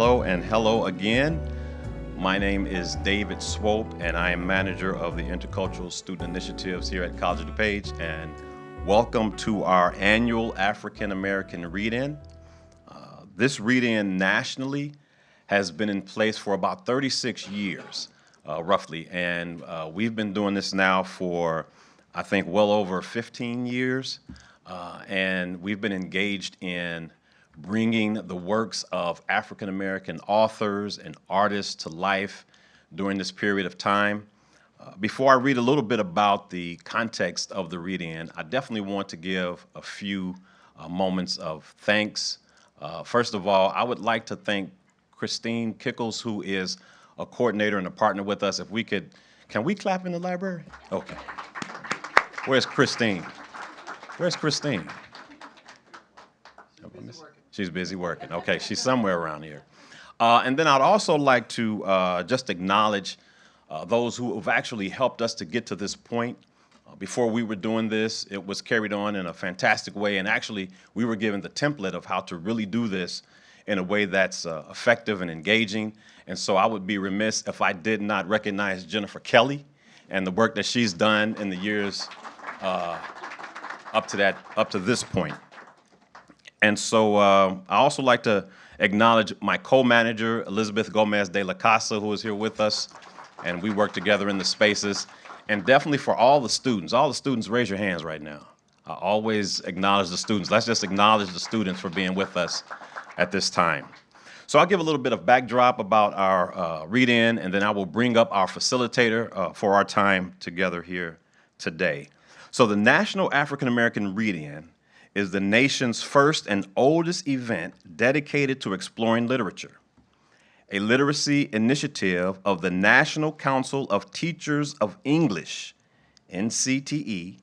hello, and hello again. My name is David Swope, and I am manager of the Intercultural Student Initiatives here at College of DuPage, and welcome to our annual African American Read-In. This read-in nationally has been in place for about 36 years, roughly, and we've been doing this now for, I think, well over 15 years, and we've been engaged in bringing the works of African American authors and artists to life during this period of time. Before I read a little bit about the context of the read-in, I definitely want to give a few moments of thanks. First of all, I would like to thank Christine Kickles, who is a coordinator and a partner with us. If we could, can we clap in the library? Okay. Where's Christine? Where's Christine? She's busy working. Okay, she's somewhere around here. And then I'd also like to just acknowledge those who have actually helped us to get to this point. Before we were doing this, it was carried on in a fantastic way, and actually we were given the template of how to really do this in a way that's effective and engaging. And so I would be remiss if I did not recognize Jennifer Kelly and the work that she's done in the years up to this point. And so I also like to acknowledge my co-manager, Elizabeth Gomez de la Casa, who is here with us, and we work together in the spaces. And definitely for all the students raise your hands right now. I always acknowledge the students. Let's just acknowledge the students for being with us at this time. So I'll give a little bit of backdrop about our read-in, and then I will bring up our facilitator for our time together here today. So the National African American Read-In is the nation's first and oldest event dedicated to exploring literature, a literacy initiative of the National Council of Teachers of English, NCTE.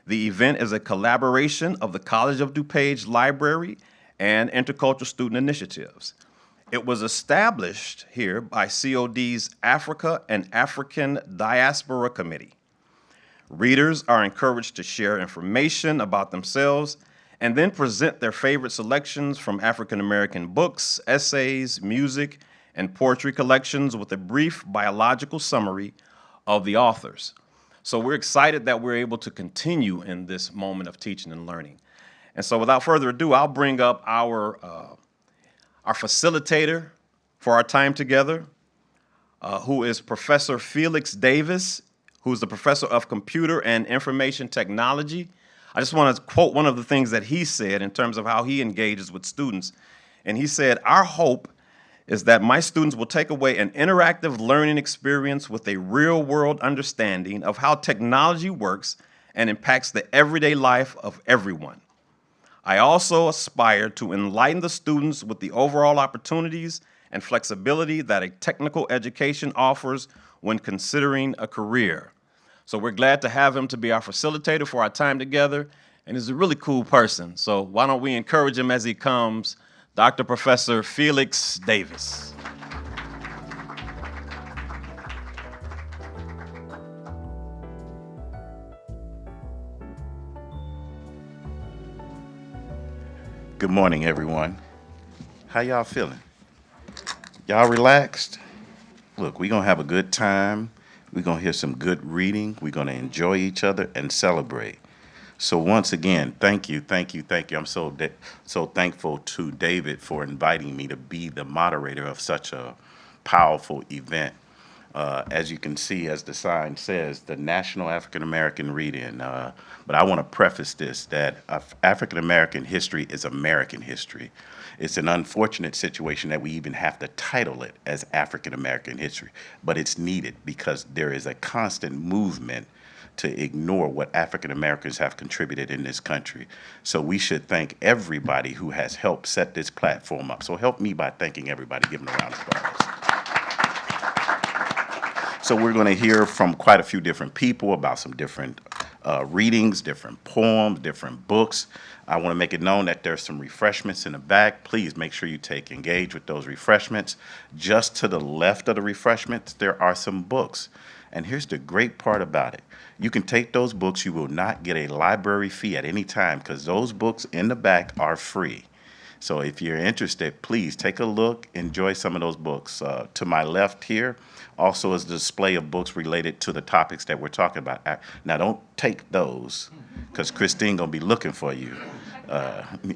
The event is a collaboration of the College of DuPage Library and Intercultural Student Initiatives. It was established here by COD's Africa and African Diaspora Committee. Readers are encouraged to share information about themselves and then present their favorite selections from African American books, essays, music, and poetry collections with a brief biological summary of the authors. So we're excited that we're able to continue in this moment of teaching and learning. And so without further ado, I'll bring up our facilitator for our time together, who is Professor Felix Davis, who is the Professor of Computer and Information Technology. I just want to quote one of the things that he said in terms of how he engages with students. And he said, "Our hope is that my students will take away an interactive learning experience with a real-world understanding of how technology works and impacts the everyday life of everyone. I also aspire to enlighten the students with the overall opportunities and flexibility that a technical education offers when considering a career." So we're glad to have him to be our facilitator for our time together, and he's a really cool person. So why don't we encourage him as he comes, Dr. Professor Felix Davis. Good morning, everyone. How y'all feeling? Y'all relaxed? Look, we're gonna have a good time. We're going to hear some good reading. We're going to enjoy each other and celebrate. So once again, thank you. I'm so thankful to David for inviting me to be the moderator of such a powerful event. As you can see, as the sign says, the National African American Read-In. But I want to preface this, that African American history is American history. It's an unfortunate situation that we even have to title it as African American history, but it's needed because there is a constant movement to ignore what African Americans have contributed in this country. So we should thank everybody who has helped set this platform up. So help me by thanking everybody, give them a round of applause. So we're going to hear from quite a few different people about some different readings, different poems, different books. I want to make it known that there's some refreshments in the back. Please make sure you engage with those refreshments. Just to the left of the refreshments, there are some books. And here's the great part about it. You can take those books. You will not get a library fee at any time because those books in the back are free. So if you're interested, please take a look, enjoy some of those books. To my left here also is a display of books related to the topics that we're talking about. Now, don't take those, because Christine going to be looking for you.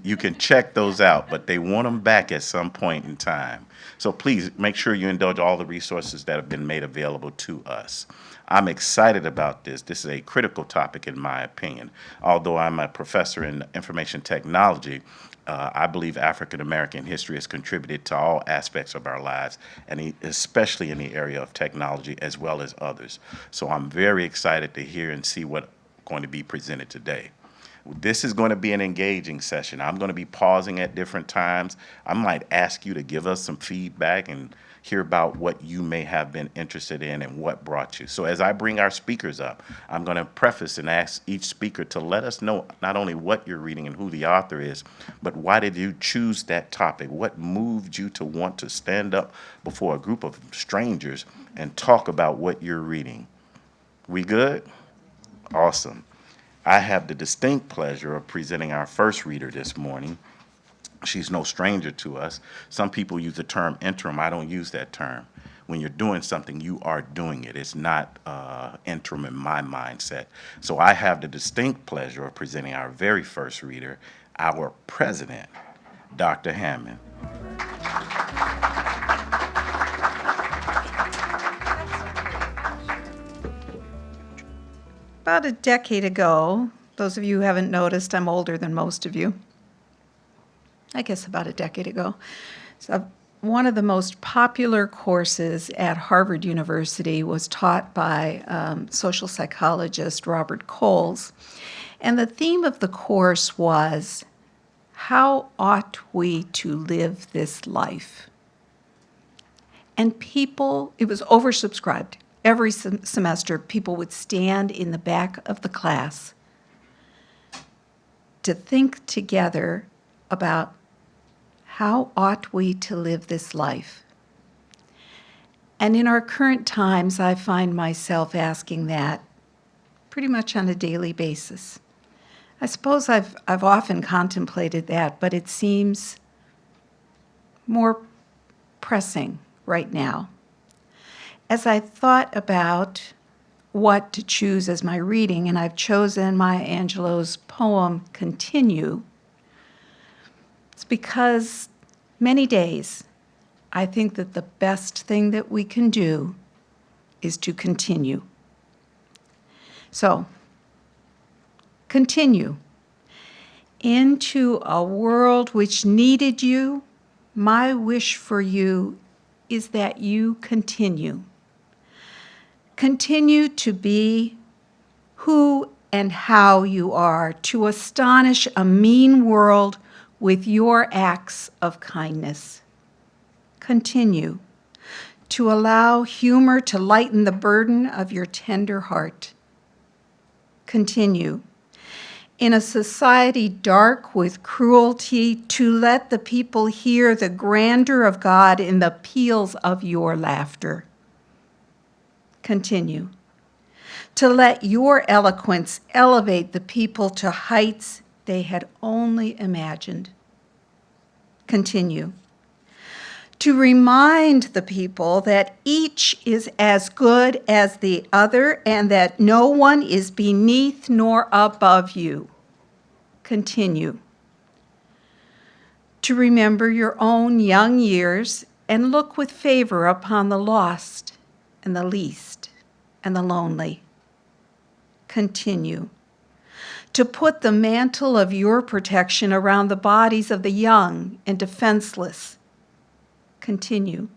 You can check those out, but they want them back at some point in time. So please make sure you indulge all the resources that have been made available to us. I'm excited about this. This is a critical topic in my opinion. Although I'm a professor in information technology, I believe African American history has contributed to all aspects of our lives, and especially in the area of technology as well as others. So I'm very excited to hear and see what's going to be presented today. This is going to be an engaging session. I'm going to be pausing at different times. I might ask you to give us some feedback and hear about what you may have been interested in and what brought you. So as I bring our speakers up, I'm going to preface and ask each speaker to let us know not only what you're reading and who the author is, but why did you choose that topic? What moved you to want to stand up before a group of strangers and talk about what you're reading? We good? Awesome. I have the distinct pleasure of presenting our first reader this morning. She's no stranger to us. Some people use the term interim. I don't use that term. When you're doing something, you are doing it. It's not interim in my mindset. So I have the distinct pleasure of presenting our very first reader, our president, Dr. Hammond. About a decade ago, those of you who haven't noticed, I'm older than most of you. I guess about a decade ago. So one of the most popular courses at Harvard University was taught by social psychologist Robert Coles. And the theme of the course was, how ought we to live this life? And people, it was oversubscribed. Every semester, people would stand in the back of the class to think together about how ought we to live this life. And in our current times, I find myself asking that pretty much on a daily basis. I suppose I've often contemplated that, but it seems more pressing right now. As I thought about what to choose as my reading, and I've chosen Maya Angelou's poem, Continue, it's because many days I think that the best thing that we can do is to continue. So, continue. Into a world which needed you, my wish for you is that you continue. Continue to be who and how you are, to astonish a mean world with your acts of kindness. Continue to allow humor to lighten the burden of your tender heart. Continue in a society dark with cruelty to let the people hear the grandeur of God in the peals of your laughter. Continue to let your eloquence elevate the people to heights they had only imagined. Continue to remind the people that each is as good as the other and that no one is beneath nor above you. Continue to remember your own young years and look with favor upon the lost and the least and the lonely. Continue to put the mantle of your protection around the bodies of the young and defenseless. Continue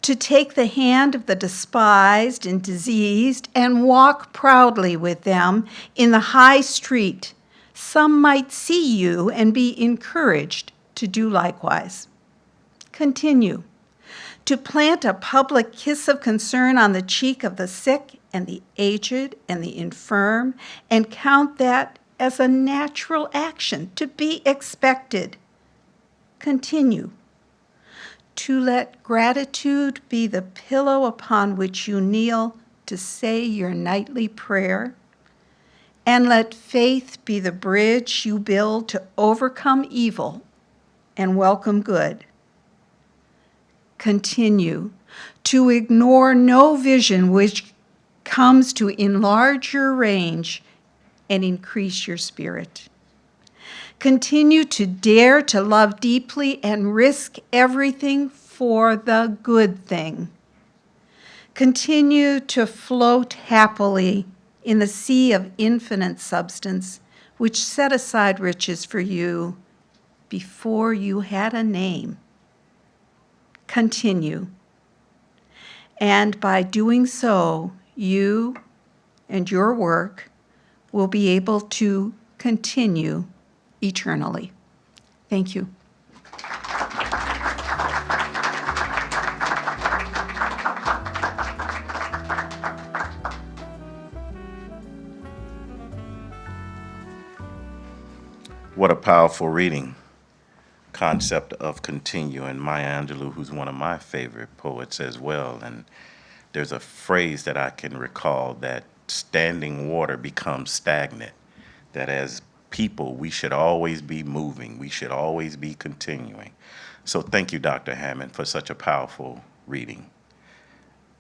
to take the hand of the despised and diseased and walk proudly with them in the high street. Some might see you and be encouraged to do likewise. Continue to plant a public kiss of concern on the cheek of the sick and the aged and the infirm, and count that as a natural action to be expected. Continue to let gratitude be the pillow upon which you kneel to say your nightly prayer, and let faith be the bridge you build to overcome evil and welcome good. Continue to ignore no vision which comes to enlarge your range and increase your spirit. Continue to dare to love deeply and risk everything for the good thing. Continue to float happily in the sea of infinite substance, which set aside riches for you before you had a name. Continue. And by doing so, you and your work will be able to continue eternally. Thank you. What a powerful reading. Concept of continue. And Maya Angelou, who's one of my favorite poets as well. And there's a phrase that I can recall that standing water becomes stagnant. That as people, we should always be moving. We should always be continuing. So thank you, Dr. Hammond, for such a powerful reading.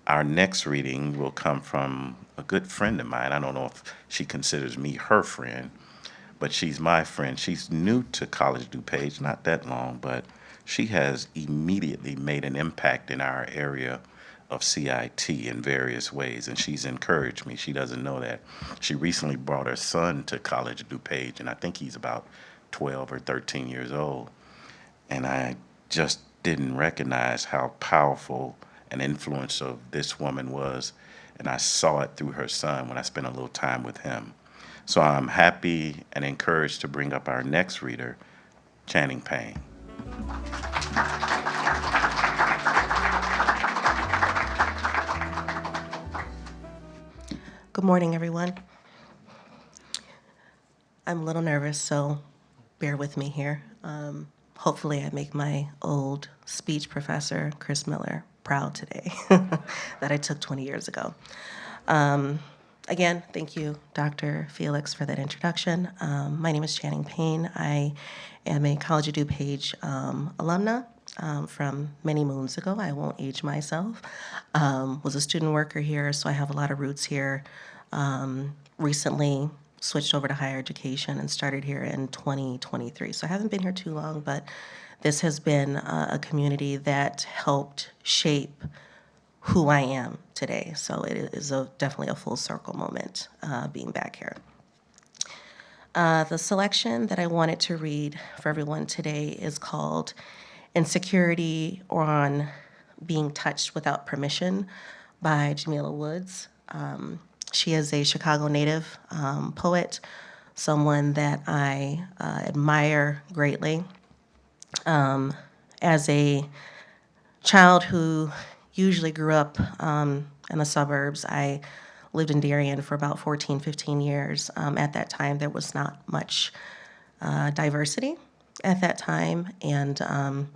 Our next reading will come from a good friend of mine. I don't know if she considers me her friend, but she's my friend. She's new to College DuPage, not that long, but she has immediately made an impact in our area of CIT in various ways, and she's encouraged me. She doesn't know that. She recently brought her son to College DuPage, and I think he's about 12 or 13 years old. And I just didn't recognize how powerful an influence of this woman was, and I saw it through her son when I spent a little time with him. So I'm happy and encouraged to bring up our next reader, Channing Payne. Good morning, everyone. I'm a little nervous, so bear with me here. Hopefully I make my old speech professor, Chris Miller, proud today that I took 20 years ago. Again, thank you, Dr. Felix, for that introduction. My name is Channing Payne. I am a College of DuPage alumna from many moons ago. I won't age myself. Was a student worker here, so I have a lot of roots here. Recently switched over to higher education and started here in 2023. So I haven't been here too long, but this has been a community that helped shape who I am today. So it is definitely a full circle moment being back here. The selection that I wanted to read for everyone today is called Insecurity on Being Touched Without Permission by Jamila Woods. She is a Chicago native poet, someone that I admire greatly. As a child who usually grew up in the suburbs, I lived in Darien for about 14, 15 years. At that time, there was not much diversity at that time, and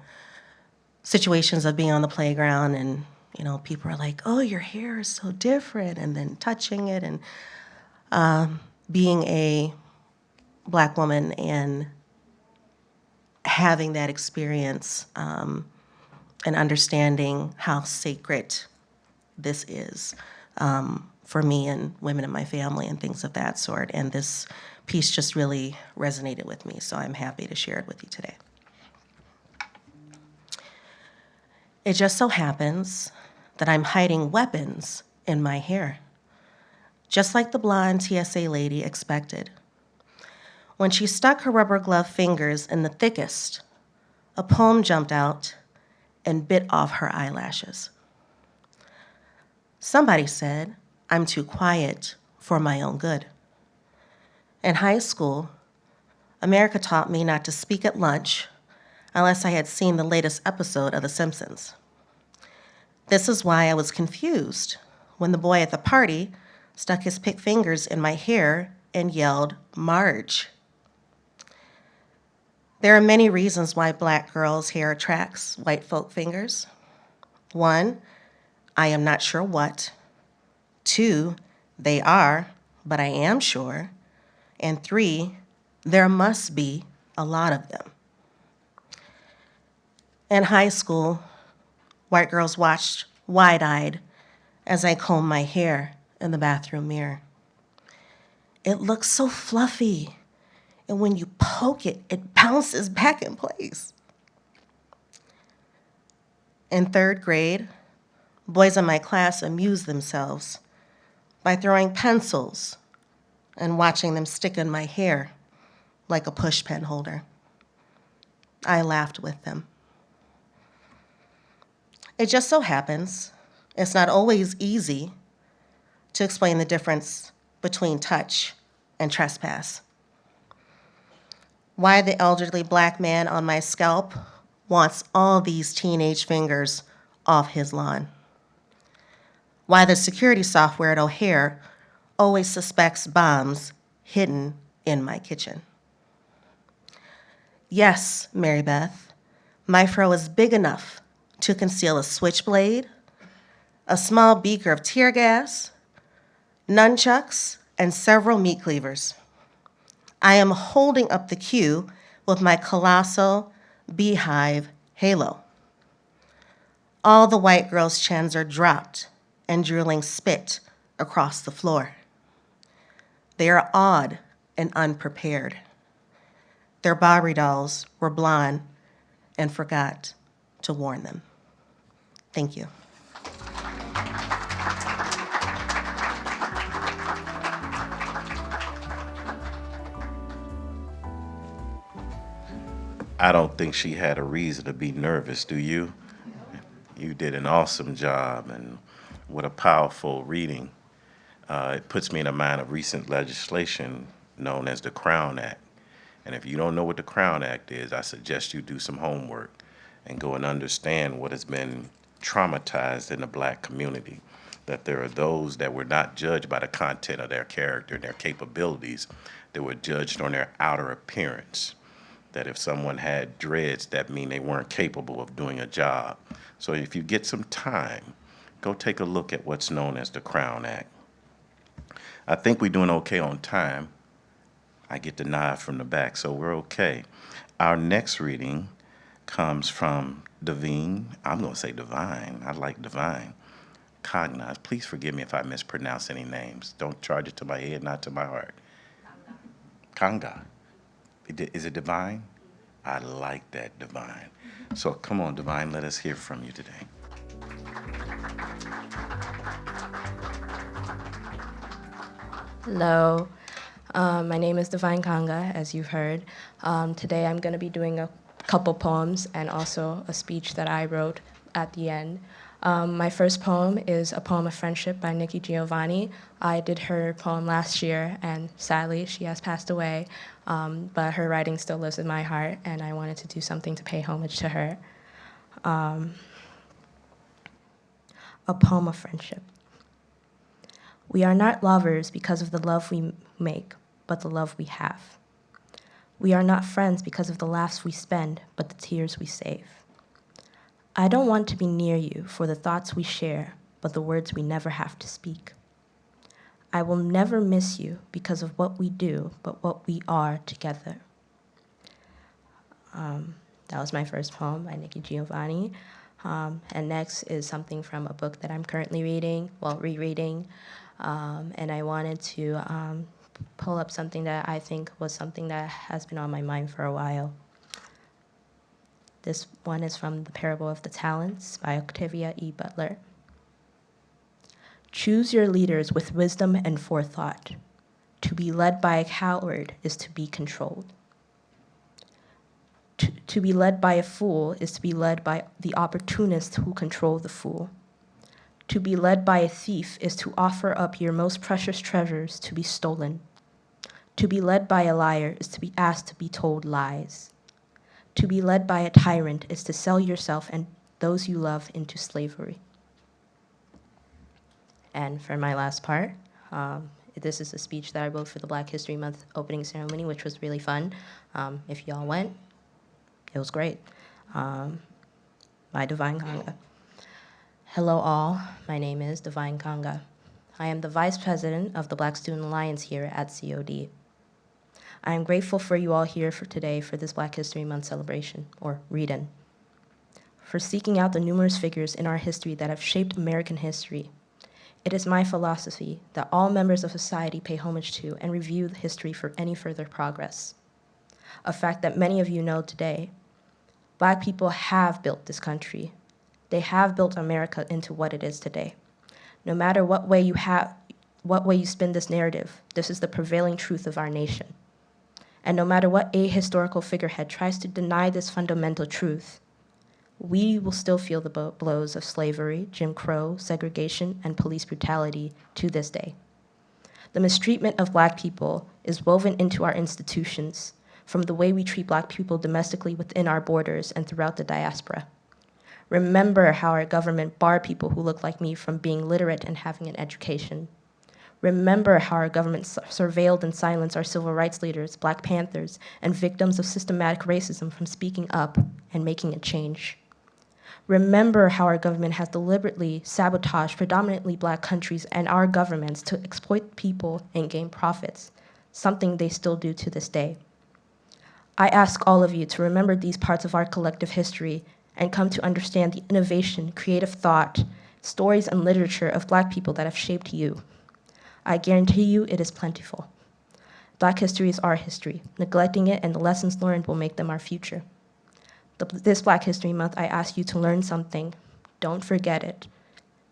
situations of being on the playground and, you know, people are like, oh, your hair is so different, and then touching it, and being a Black woman and having that experience and understanding how sacred this is for me and women in my family and things of that sort. And this piece just really resonated with me, so I'm happy to share it with you today. It just so happens that I'm hiding weapons in my hair, just like the blonde TSA lady expected. When she stuck her rubber glove fingers in the thickest, a poem jumped out and bit off her eyelashes. Somebody said, I'm too quiet for my own good. In high school, America taught me not to speak at lunch unless I had seen the latest episode of The Simpsons. This is why I was confused when the boy at the party stuck his thick fingers in my hair and yelled, Marge. There are many reasons why Black girls' hair attracts white folk fingers. 1, I am not sure what. 2, they are, but I am sure. And 3, there must be a lot of them. In high school, white girls watched wide-eyed as I combed my hair in the bathroom mirror. It looks so fluffy, and when you poke it, it bounces back in place. In third grade, boys in my class amused themselves by throwing pencils and watching them stick in my hair like a push pen holder. I laughed with them. It just so happens it's not always easy to explain the difference between touch and trespass. Why the elderly black man on my scalp wants all these teenage fingers off his lawn. Why the security software at O'Hare always suspects bombs hidden in my kitchen. Yes, Mary Beth, my fro is big enough to conceal a switchblade, a small beaker of tear gas, nunchucks, and several meat cleavers. I am holding up the cue with my colossal beehive halo. All the white girls' chins are dropped and drooling spit across the floor. They are awed and unprepared. Their Barbie dolls were blonde and forgot to warn them. Thank you. I don't think she had a reason to be nervous, do you? You did an awesome job, and what a powerful reading. It puts me in the mind of recent legislation known as the Crown Act. And if you don't know what the Crown Act is, I suggest you do some homework and go and understand what has been traumatized in the black community. That there are those that were not judged by the content of their character and their capabilities. They were judged on their outer appearance. That if someone had dreads, that mean they weren't capable of doing a job. So if you get some time, go take a look at what's known as the Crown Act. I think we're doing okay on time. I get the nod from the back, so we're okay. Our next reading comes from Devin. I'm going to say Divine. I like Divine. Cognize. Please forgive me if I mispronounce any names. Don't charge it to my head, not to my heart. Nkanga. Is it Divine? I like that, Divine. So come on, Divine, let us hear from you today. Hello, my name is Divine Nkanga, as you've heard. Today I'm going to be doing a couple poems and also a speech that I wrote at the end. My first poem is a poem of friendship by Nikki Giovanni. I did her poem last year, and sadly she has passed away, but her writing still lives in my heart, and I wanted to do something to pay homage to her. A poem of friendship. We are not lovers because of the love we make, but the love we have. We are not friends because of the laughs we spend, but the tears we save. I don't want to be near you for the thoughts we share, but the words we never have to speak. I will never miss you because of what we do, but what we are together. That was my first poem by Nikki Giovanni. And next is something from a book that I'm currently rereading. And I wanted to pull up something that I think was something that has been on my mind for a while. This one is from The Parable of the Talents by Octavia E. Butler. Choose your leaders with wisdom and forethought. To be led by a coward is to be controlled. To be led by a fool is to be led by the opportunists who control the fool. To be led by a thief is to offer up your most precious treasures to be stolen. To be led by a liar is to be asked to be told lies. To be led by a tyrant is to sell yourself and those you love into slavery. And for my last part, this is a speech that I wrote for the Black History Month opening ceremony, which was really fun. If y'all went, it was great. By Divine Nkanga. Hello all, my name is Divine Nkanga. I am the Vice President of the Black Student Alliance here at COD. I am grateful for you all here for today for this Black History Month celebration, or read-in. for seeking out the numerous figures in our history that have shaped American history. It is my philosophy that all members of society pay homage to and review history for any further progress. A fact that many of you know today. Black people have built this country. They have built America into what it is today. No matter what way you spin this narrative, this is the prevailing truth of our nation. And no matter what ahistorical figurehead tries to deny this fundamental truth, we will still feel the blows of slavery, Jim Crow, segregation, and police brutality to this day. The mistreatment of Black people is woven into our institutions, from the way we treat Black people domestically within our borders and throughout the diaspora. Remember how our government barred people who look like me from being literate and having an education. Remember how our government surveilled and silenced our civil rights leaders, Black Panthers, and victims of systematic racism from speaking up and making a change. Remember how our government has deliberately sabotaged predominantly Black countries and our governments to exploit people and gain profits, something they still do to this day. I ask all of you to remember these parts of our collective history and come to understand the innovation, creative thought, stories, and literature of Black people that have shaped you. I guarantee you it is plentiful. Black history is our history. Neglecting it and the lessons learned will make them our future. This Black History Month, I ask you to learn something. Don't forget it.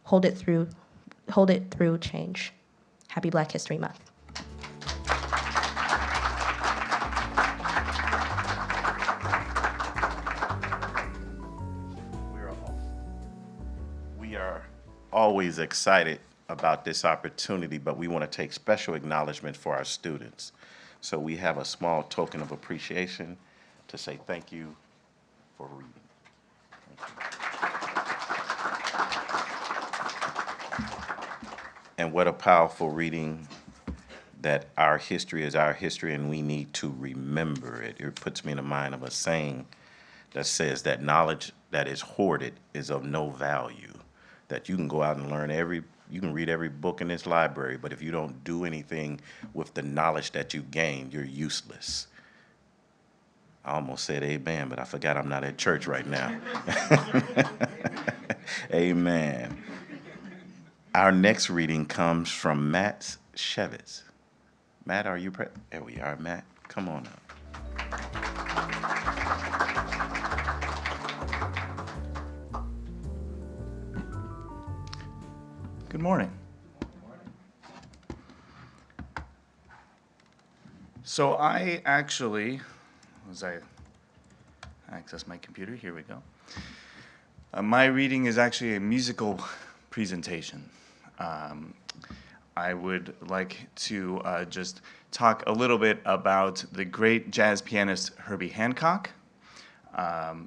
Hold it through change. Happy Black History Month. We are always excited about this opportunity, but we want to take special acknowledgement for our students. So we have a small token of appreciation to say thank you for reading. And what a powerful reading, that our history is our history and we need to remember it. It puts me in the mind of a saying that says that knowledge that is hoarded is of no value, that you can go out and learn you can read every book in this library, but if you don't do anything with the knowledge that you gained, you're useless. I almost said amen, but I forgot I'm not at church right now. Amen. Our next reading comes from Matt Shevitz. Matt, are you there we are, Matt. Come on up. Good morning. So I actually, as I access my computer, here we go. My reading is actually a musical presentation. I would like to just talk a little bit about the great jazz pianist Herbie Hancock,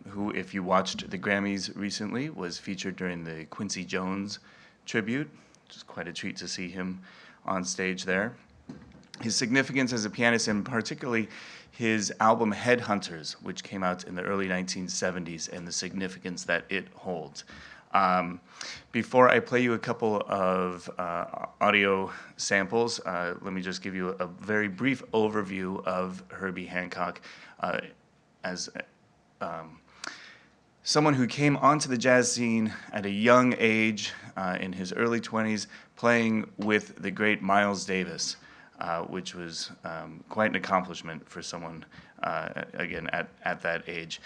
who, if you watched the Grammys recently, was featured during the Quincy Jones tribute, which is quite a treat to see him on stage there. His significance as a pianist, and particularly his album Headhunters, which came out in the early 1970s, and the significance that it holds. Before I play you a couple of audio samples, let me just give you a very brief overview of Herbie Hancock as someone who came onto the jazz scene at a young age, in his early 20s, playing with the great Miles Davis, which was quite an accomplishment for someone, again, at that age.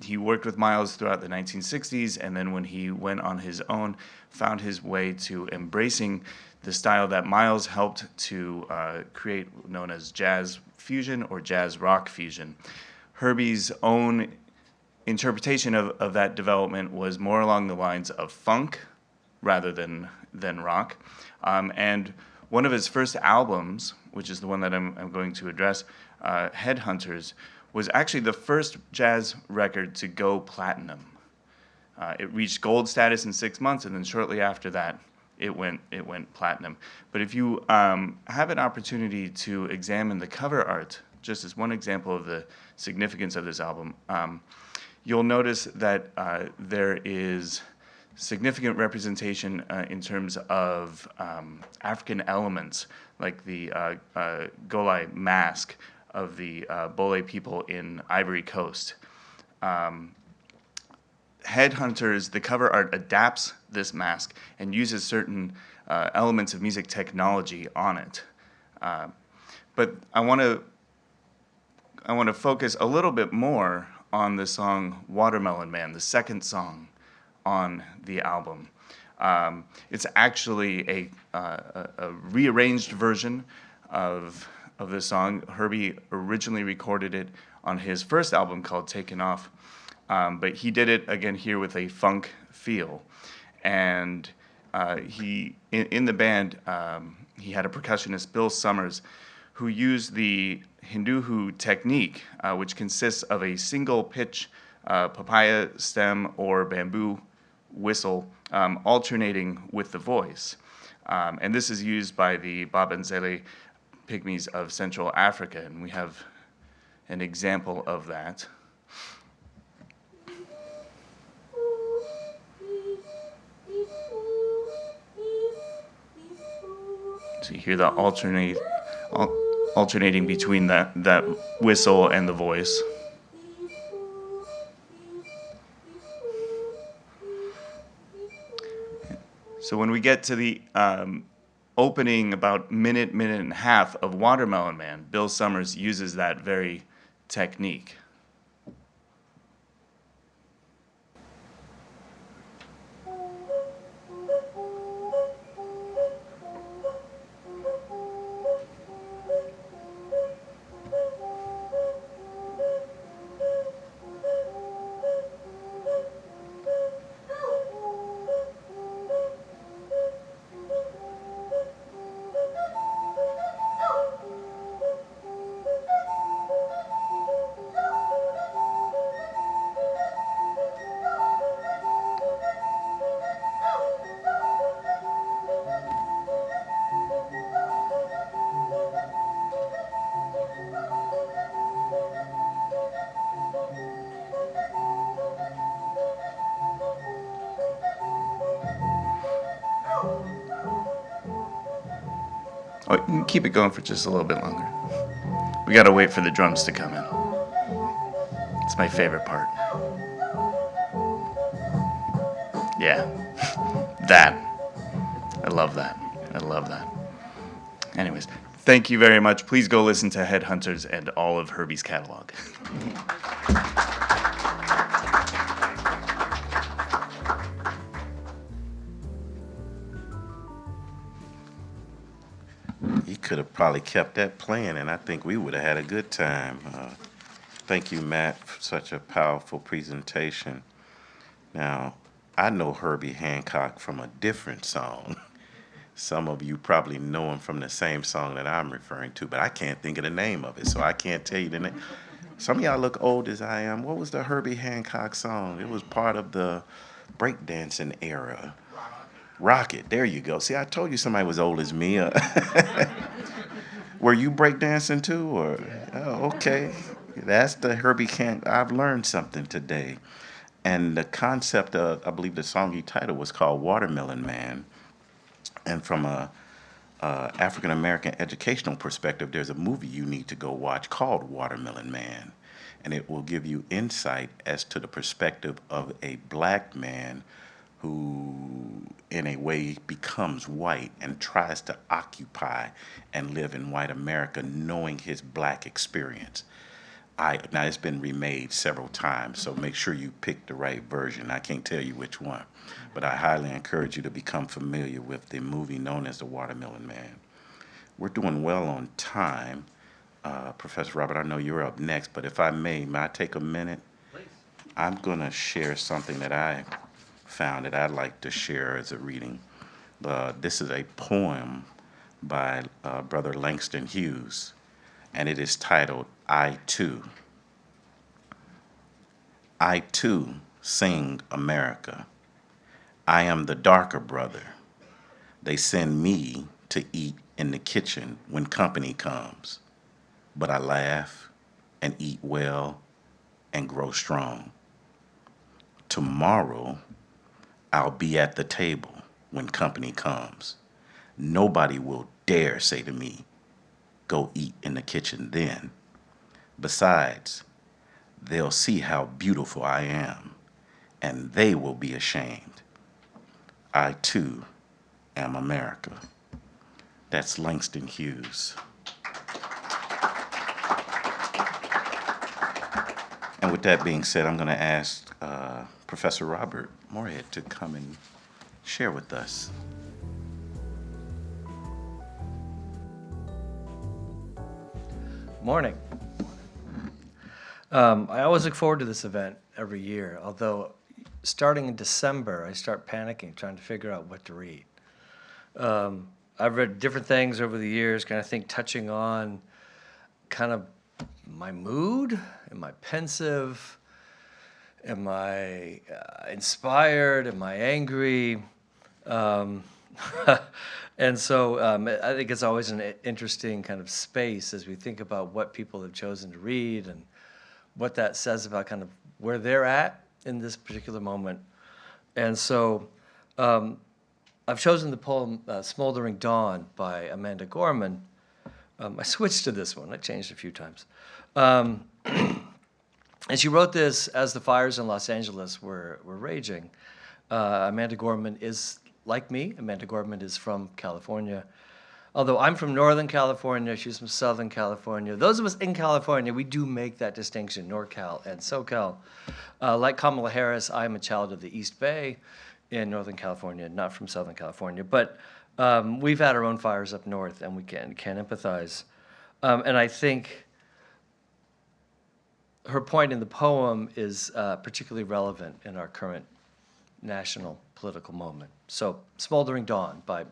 He worked with Miles throughout the 1960s, and then when he went on his own, found his way to embracing the style that Miles helped to create, known as jazz fusion or jazz rock fusion. Herbie's own interpretation of that development was more along the lines of funk rather than rock. And one of his first albums, which is the one that I'm going to address, Headhunters, was actually the first jazz record to go platinum. It reached gold status in 6 months, and then shortly after that, it went platinum. But if you have an opportunity to examine the cover art, just as one example of the significance of this album, you'll notice that there is significant representation in terms of African elements, like the Golai mask of the Bole people in Ivory Coast. Headhunters, the cover art adapts this mask and uses certain elements of music technology on it. But I want to focus a little bit more on the song Watermelon Man, the second song on the album. It's actually a rearranged version of the song. Herbie originally recorded it on his first album called Taken Off, but he did it again here with a funk feel. And in the band, he had a percussionist, Bill Summers, who used the Hinduhu technique, which consists of a single pitch papaya stem or bamboo whistle alternating with the voice. And this is used by the Babenzele Pygmies of Central Africa, and we have an example of that. So you hear the alternating between that whistle and the voice. So when we get to the opening about minute and a half of Watermelon Man, Bill Summers uses that very technique. Oh, you can keep it going for just a little bit longer. We gotta wait for the drums to come in. It's my favorite part. Yeah, that. I love that. I love that. Anyways, thank you very much. Please go listen to Headhunters and all of Herbie's catalog. He could have probably kept that playing, and I think we would have had a good time. Thank you, Matt, for such a powerful presentation. Now, I know Herbie Hancock from a different song. Some of you probably know him from the same song that I'm referring to, but I can't think of the name of it, so I can't tell you the name. Some of y'all look old as I am. What was the Herbie Hancock song? It was part of the breakdancing era. Rocket, there you go. See, I told you somebody was old as me. Were you breakdancing too? Or oh, okay. That's the Herbie Hancock. I've learned something today. And the concept of, I believe the song he titled was called Watermelon Man. And from a African-American educational perspective, there's a movie you need to go watch called Watermelon Man. And it will give you insight as to the perspective of a black man who, in a way, becomes white and tries to occupy and live in white America, knowing his black experience. Now, it's been remade several times, so make sure you pick the right version. I can't tell you which one, but I highly encourage you to become familiar with the movie known as The Watermelon Man. We're doing well on time. Professor Robert, I know you're up next, but if I may I take a minute? Please. I'm going to share something that I found that I'd like to share as a reading. This is a poem by Brother Langston Hughes, and it is titled, I Too. I too sing America. I am the darker brother. They send me to eat in the kitchen when company comes, but I laugh and eat well and grow strong. Tomorrow, I'll be at the table when company comes. Nobody will dare say to me, go eat in the kitchen then. Besides, they'll see how beautiful I am, and they will be ashamed. I, too, am America. That's Langston Hughes. And with that being said, I'm going to ask Professor Robert Moorehead to come and share with us. Morning. I always look forward to this event every year, although starting in December, I start panicking, trying to figure out what to read. I've read different things over the years, kind of think touching on kind of my mood. Am I pensive? Am I inspired? Am I angry? And so I think it's always an interesting kind of space as we think about what people have chosen to read and what that says about kind of where they're at in this particular moment. And so I've chosen the poem Smoldering Dawn by Amanda Gorman. I switched to this one. I changed a few times. And she wrote this as the fires in Los Angeles were raging. Amanda Gorman is like me. Amanda Gorman is from California. Although I'm from Northern California, she's from Southern California. Those of us in California, we do make that distinction, NorCal and SoCal. Like Kamala Harris, I'm a child of the East Bay in Northern California, not from Southern California. But we've had our own fires up north, and we can empathize. And I think her point in the poem is particularly relevant in our current national political moment. So, Smoldering Dawn by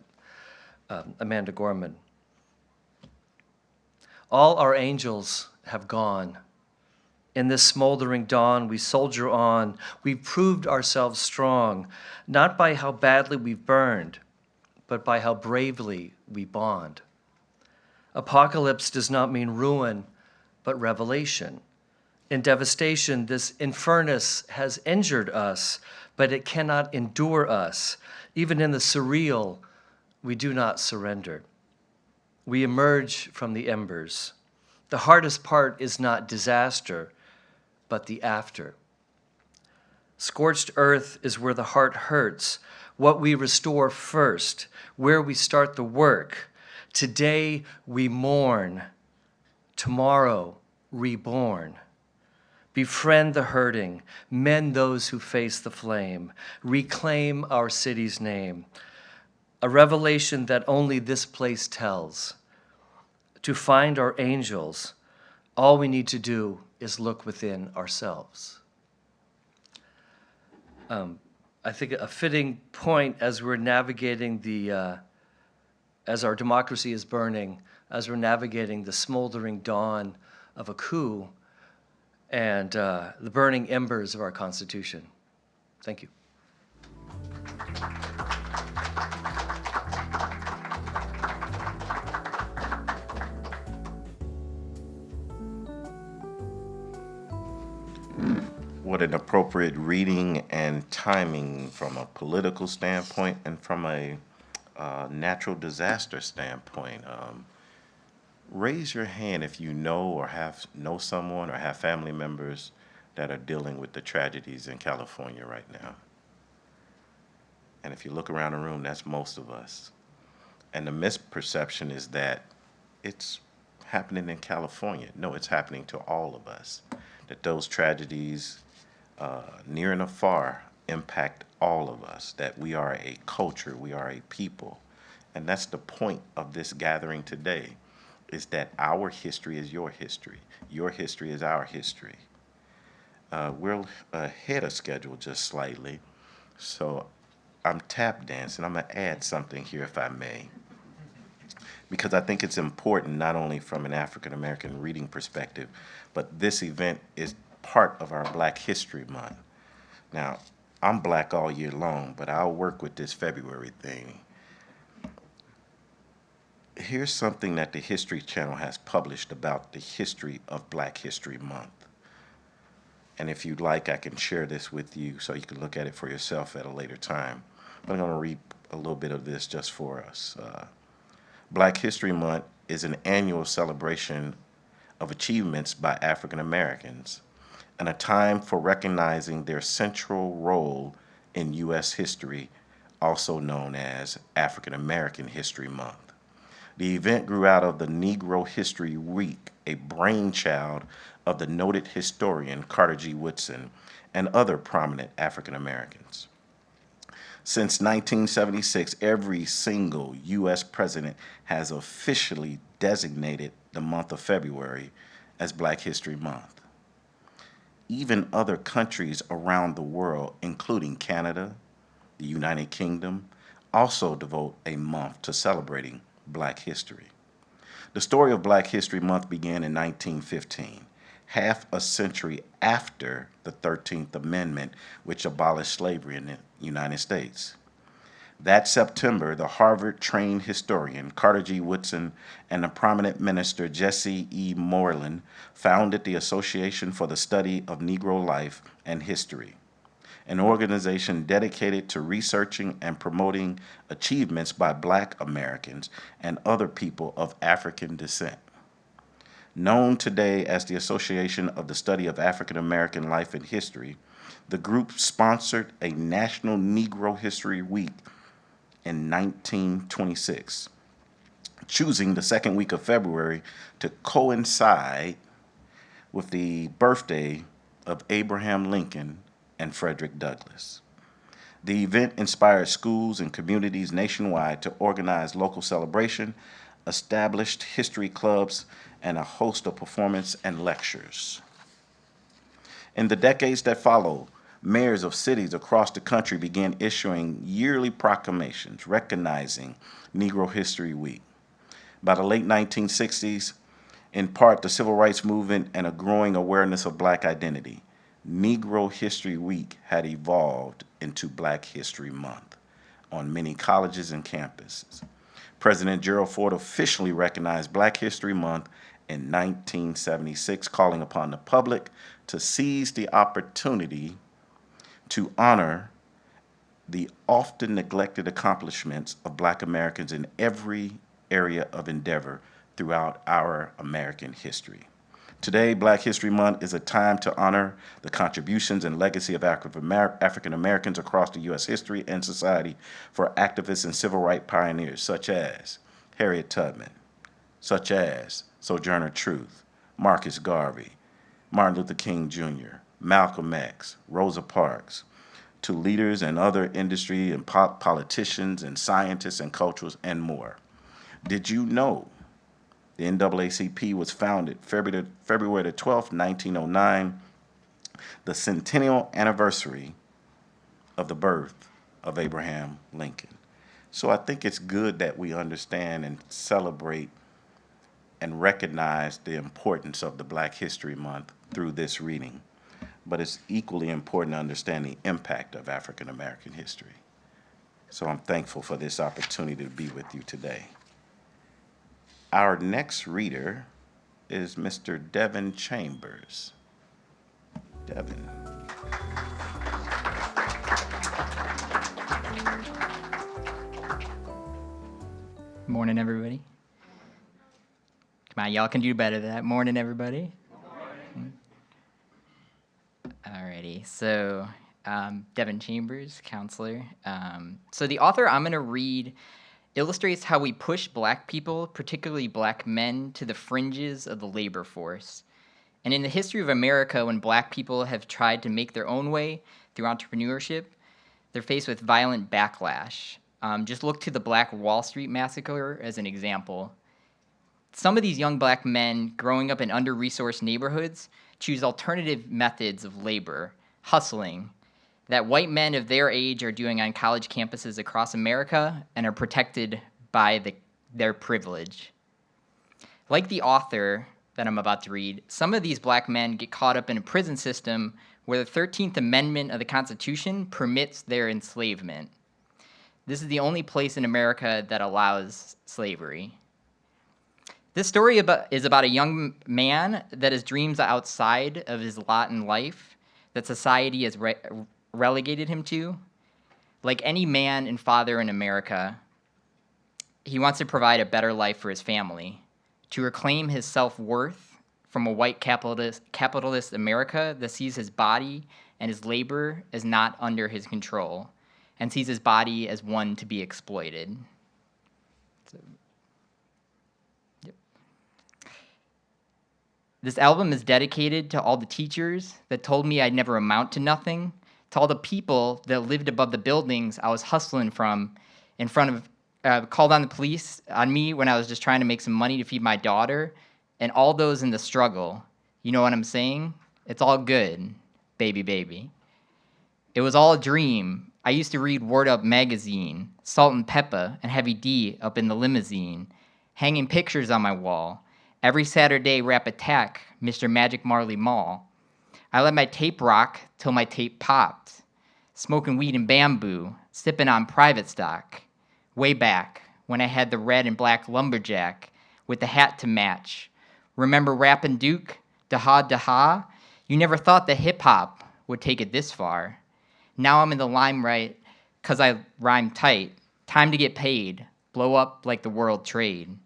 Amanda Gorman. All our angels have gone. In this smoldering dawn, we soldier on. We've proved ourselves strong, not by how badly we've burned, but by how bravely we bond. Apocalypse does not mean ruin, but revelation. In devastation, this infernus has injured us, but it cannot endure us. Even in the surreal, we do not surrender. We emerge from the embers. The hardest part is not disaster, but the after. Scorched earth is where the heart hurts, what we restore first, where we start the work. Today we mourn, tomorrow reborn. Befriend the hurting, mend those who face the flame, reclaim our city's name. A revelation that only this place tells. To find our angels, all we need to do is look within ourselves. I think a fitting point as we're navigating as our democracy is burning, as we're navigating the smoldering dawn of a coup and the burning embers of our Constitution. Thank you. What an appropriate reading and timing from a political standpoint and from a natural disaster standpoint. Raise your hand if you know or know someone or have family members that are dealing with the tragedies in California right now. And if you look around the room, that's most of us. And the misperception is that it's happening in California. No, it's happening to all of us. That those tragedies, near and afar, impact all of us. That we are a culture, we are a people. And that's the point of this gathering today, is that our history is your history. Your history is our history. We're ahead of schedule just slightly, so I'm tap dancing. I'm going to add something here, if I may, because I think it's important not only from an African-American reading perspective, but this event is part of our Black History Month. Now, I'm Black all year long, but I'll work with this February thing. Here's something that the History Channel has published about the history of Black History Month. And if you'd like, I can share this with you so you can look at it for yourself at a later time. But I'm going to read a little bit of this just for us. Black History Month is an annual celebration of achievements by African Americans, and a time for recognizing their central role in U.S. history, also known as African American History Month. The event grew out of the Negro History Week, a brainchild of the noted historian Carter G. Woodson and other prominent African Americans. Since 1976, every single U.S. president has officially designated the month of February as Black History Month. Even other countries around the world, including Canada, the United Kingdom, also devote a month to celebrating Black history. The story of Black History Month began in 1915, half a century after the 13th Amendment, which abolished slavery in the United States. That September, the Harvard-trained historian Carter G. Woodson and the prominent minister Jesse E. Moreland founded the Association for the Study of Negro Life and History, an organization dedicated to researching and promoting achievements by Black Americans and other people of African descent. Known today as the Association of the Study of African American Life and History, the group sponsored a National Negro History Week in 1926, choosing the second week of February to coincide with the birthday of Abraham Lincoln and Frederick Douglass. The event inspired schools and communities nationwide to organize local celebration, established history clubs, and a host of performance and lectures. In the decades that followed, mayors of cities across the country began issuing yearly proclamations recognizing Negro History Week. By the late 1960s, in part the Civil Rights Movement and a growing awareness of Black identity, Negro History Week had evolved into Black History Month on many colleges and campuses. President Gerald Ford officially recognized Black History Month in 1976, calling upon the public to seize the opportunity to honor the often neglected accomplishments of Black Americans in every area of endeavor throughout our American history. Today, Black History Month is a time to honor the contributions and legacy of African Americans across the U.S. history and society for activists and civil rights pioneers such as Harriet Tubman, such as Sojourner Truth, Marcus Garvey, Martin Luther King Jr., Malcolm X, Rosa Parks, to leaders and other industry and politicians and scientists and cultures and more. Did you know the NAACP was founded February the 12th, 1909, the centennial anniversary of the birth of Abraham Lincoln? So I think it's good that we understand and celebrate and recognize the importance of the Black History Month through this reading. But it's equally important to understand the impact of African American history. So I'm thankful for this opportunity to be with you today. Our next reader is Mr. Devin Chambers. Devin. Morning, everybody. Come on, y'all can do better than that. Morning, everybody. Alrighty, so Devin Chambers, counselor. So the author I'm going to read illustrates how we push Black people, particularly Black men, to the fringes of the labor force. And in the history of America, when Black people have tried to make their own way through entrepreneurship, they're faced with violent backlash. Just look to the Black Wall Street massacre as an example. Some of these young Black men growing up in under-resourced neighborhoods choose alternative methods of labor, hustling, that white men of their age are doing on college campuses across America and are protected by their privilege. Like the author that I'm about to read, some of these Black men get caught up in a prison system where the 13th Amendment of the Constitution permits their enslavement. This is the only place in America that allows slavery. This story is about a young man that has dreams outside of his lot in life that society has relegated him to. Like any man and father in America, he wants to provide a better life for his family, to reclaim his self-worth from a white capitalist America that sees his body and his labor as not under his control and sees his body as one to be exploited. So, yep. This album is dedicated to all the teachers that told me I'd never amount to nothing, to all the people that lived above the buildings I was hustling from in front of, called on the police on me when I was just trying to make some money to feed my daughter, and all those in the struggle. You know what I'm saying? It's all good, baby, baby. It was all a dream. I used to read Word Up magazine, Salt and Pepper and Heavy D up in the limousine, hanging pictures on my wall. Every Saturday rap attack, Mr. Magic Marley Mall. I let my tape rock till my tape popped. Smoking weed and bamboo, sipping on private stock. Way back, when I had the red and black lumberjack with the hat to match. Remember Rappin' Duke? Daha Daha? You never thought that hip-hop would take it this far. Now I'm in the limelight 'cause I rhyme tight. Time to get paid, blow up like the world trade.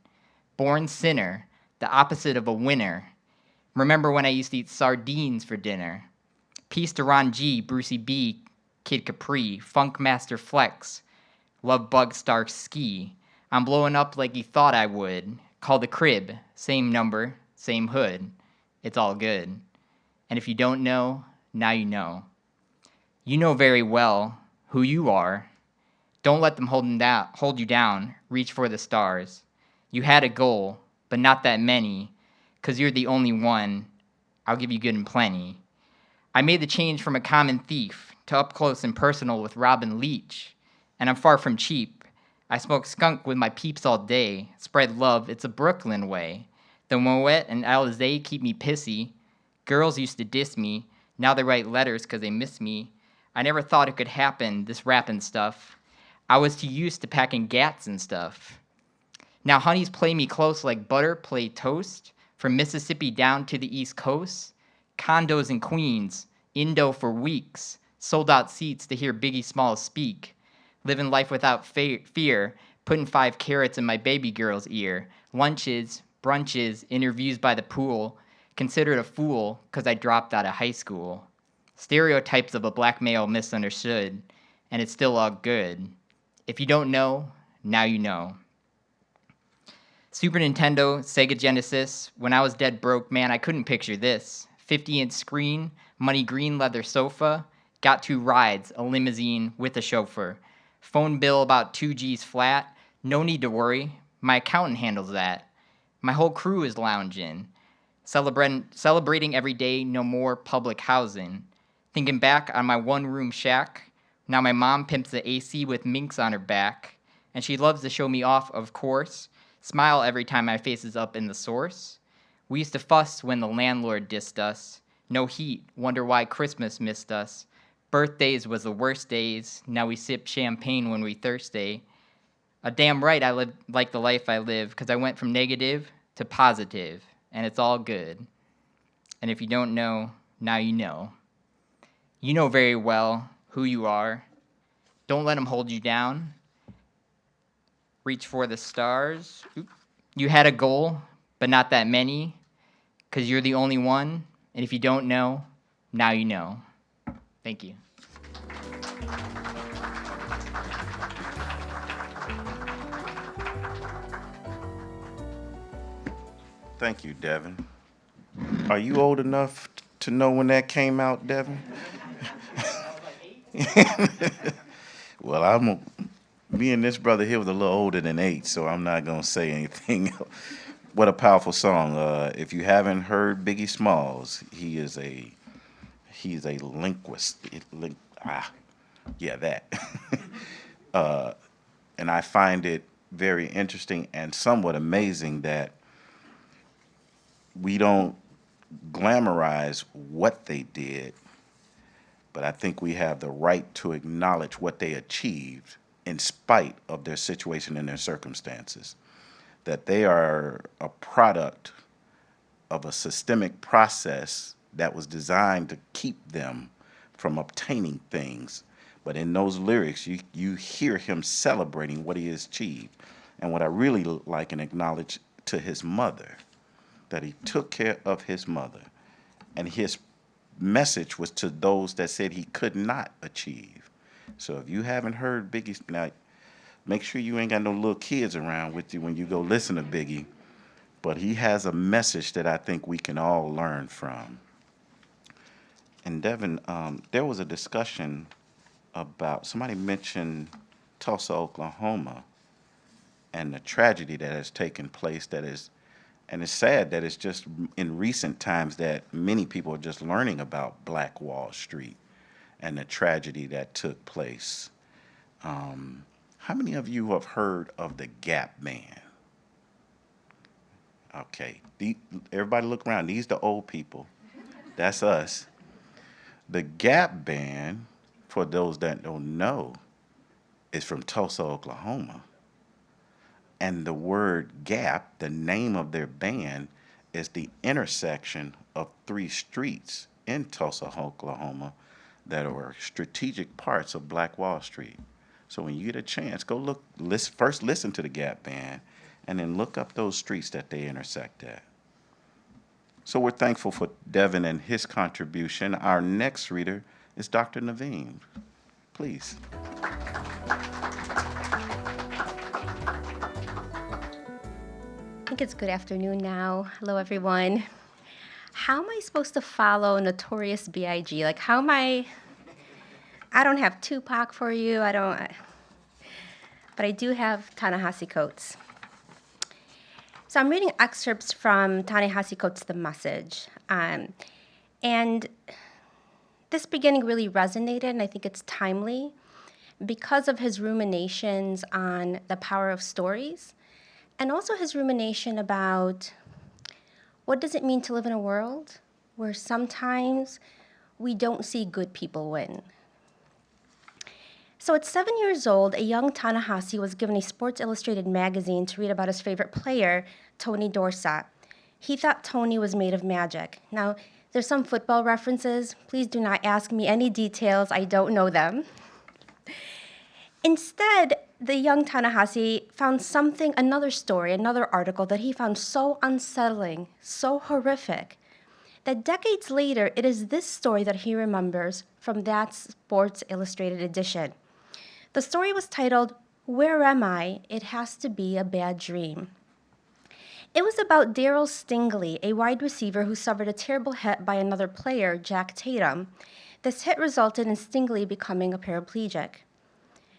Born sinner, the opposite of a winner. Remember when I used to eat sardines for dinner? Peace to Ron G, Brucey B, Kid Capri, Funk Master Flex, Love Bug Star Ski. I'm blowing up like you thought I would. Call the crib, same number, same hood. It's all good. And if you don't know, now you know. You know very well who you are. Don't let them hold you down. Reach for the stars. You had a goal, but not that many, 'cause you're the only one. I'll give you good and plenty. I made the change from a common thief to up close and personal with Robin Leach, and I'm far from cheap. I smoke skunk with my peeps all day, spread love, it's a Brooklyn way. The Moet and Alizé keep me pissy. Girls used to diss me, now they write letters 'cause they miss me. I never thought it could happen, this rapping stuff. I was too used to packing gats and stuff. Now honeys play me close like butter play toast, from Mississippi down to the East Coast. Condos in Queens, Indo for weeks, sold out seats to hear Biggie Smalls speak. Living life without fear, putting 5 carrots in my baby girl's ear. Lunches, brunches, interviews by the pool. Considered a fool 'cause I dropped out of high school. Stereotypes of a black male misunderstood, and it's still all good. If you don't know, now you know. Super Nintendo, Sega Genesis, when I was dead broke, man, I couldn't picture this. 50-inch screen, money green leather sofa, got 2 rides, a limousine with a chauffeur. Phone bill about 2 G's flat, no need to worry, my accountant handles that. My whole crew is lounging, celebrating every day, no more public housing. Thinking back on my one-room shack, now my mom pimps the AC with minks on her back, and she loves to show me off, of course, smile every time my face is up in the source. We used to fuss when the landlord dissed us, no heat, wonder why Christmas missed us. Birthdays was the worst days, now we sip champagne when we thirsty. A damn right I live like the life I live, 'cause I went from negative to positive, and it's all good. And if you don't know, now you know. You know very well who you are. Don't let them hold you down. Reach for the stars. You had a goal, but not that many, 'cause you're the only one. And if you don't know, now you know. Thank you. Thank you, Devin. Are you old enough to know when that came out, Devin? Well, me and this brother here was a little older than 8, so I'm not going to say anything. What a powerful song. If you haven't heard Biggie Smalls, he's a linguist. That. And I find it very interesting and somewhat amazing that we don't glamorize what they did, but I think we have the right to acknowledge what they achieved in spite of their situation and their circumstances. That they are a product of a systemic process that was designed to keep them from obtaining things. But in those lyrics, you hear him celebrating what he has achieved. And what I really like and acknowledge to his mother, that he took care of his mother. And his message was to those that said he could not achieve. So if you haven't heard Biggie's, now, make sure you ain't got no little kids around with you when you go listen to Biggie. But he has a message that I think we can all learn from. And Devin, there was a discussion about, somebody mentioned Tulsa, Oklahoma, and the tragedy that has taken place that is, and it's sad that it's just in recent times that many people are just learning about Black Wall Street and the tragedy that took place. How many of you have heard of the Gap Band? Okay, everybody look around. These the old people. That's us. The Gap Band, for those that don't know, is from Tulsa, Oklahoma. And the word Gap, the name of their band, is the intersection of 3 streets in Tulsa, Oklahoma, that are strategic parts of Black Wall Street. So when you get a chance, go look, first listen to the Gap Band, and then look up those streets that they intersect at. So we're thankful for Devin and his contribution. Our next reader is Dr. Nevien. Please. I think it's good afternoon now. Hello, everyone. How am I supposed to follow Notorious B.I.G.? Like, how am I don't have Tupac for you. But I do have Ta-Nehisi Coates. So I'm reading excerpts from Ta-Nehisi Coates' The Message. And this beginning really resonated, and I think it's timely because of his ruminations on the power of stories, and also his rumination about what does it mean to live in a world where sometimes we don't see good people win. So at 7 years old, a young Ta-Nehisi was given a Sports Illustrated magazine to read about his favorite player, Tony Dorsett. He thought Tony was made of magic. Now, there's some football references. Please do not ask me any details. I don't know them. Instead, the young Ta-Nehisi found another story, another article that he found so unsettling, so horrific, that decades later, it is this story that he remembers from that Sports Illustrated edition. The story was titled, "Where Am I? It Has to Be a Bad Dream." It was about Darryl Stingley, a wide receiver who suffered a terrible hit by another player, Jack Tatum. This hit resulted in Stingley becoming a paraplegic.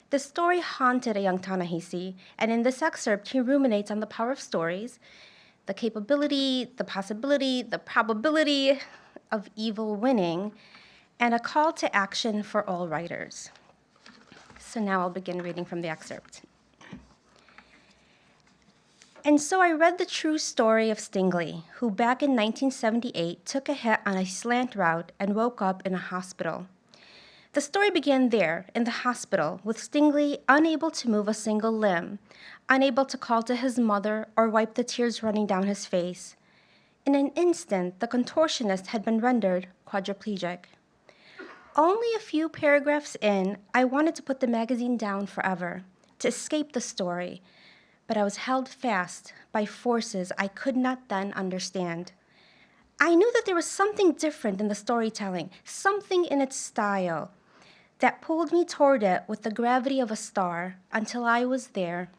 The story haunted a young Ta-Nehisi, and in this excerpt, he ruminates on the power of stories, the capability, the possibility, the probability of evil winning, and a call to action for all writers. So now I'll begin reading from the excerpt. And so I read the true story of Stingley, who back in 1978 took a hit on a slant route and woke up in a hospital. The story began there, in the hospital, with Stingley unable to move a single limb, unable to call to his mother or wipe the tears running down his face. In an instant, the contortionist had been rendered quadriplegic. Only a few paragraphs in, I wanted to put the magazine down forever, to escape the story, but I was held fast by forces I could not then understand. I knew that there was something different in the storytelling, something in its style, that pulled me toward it with the gravity of a star until I was there.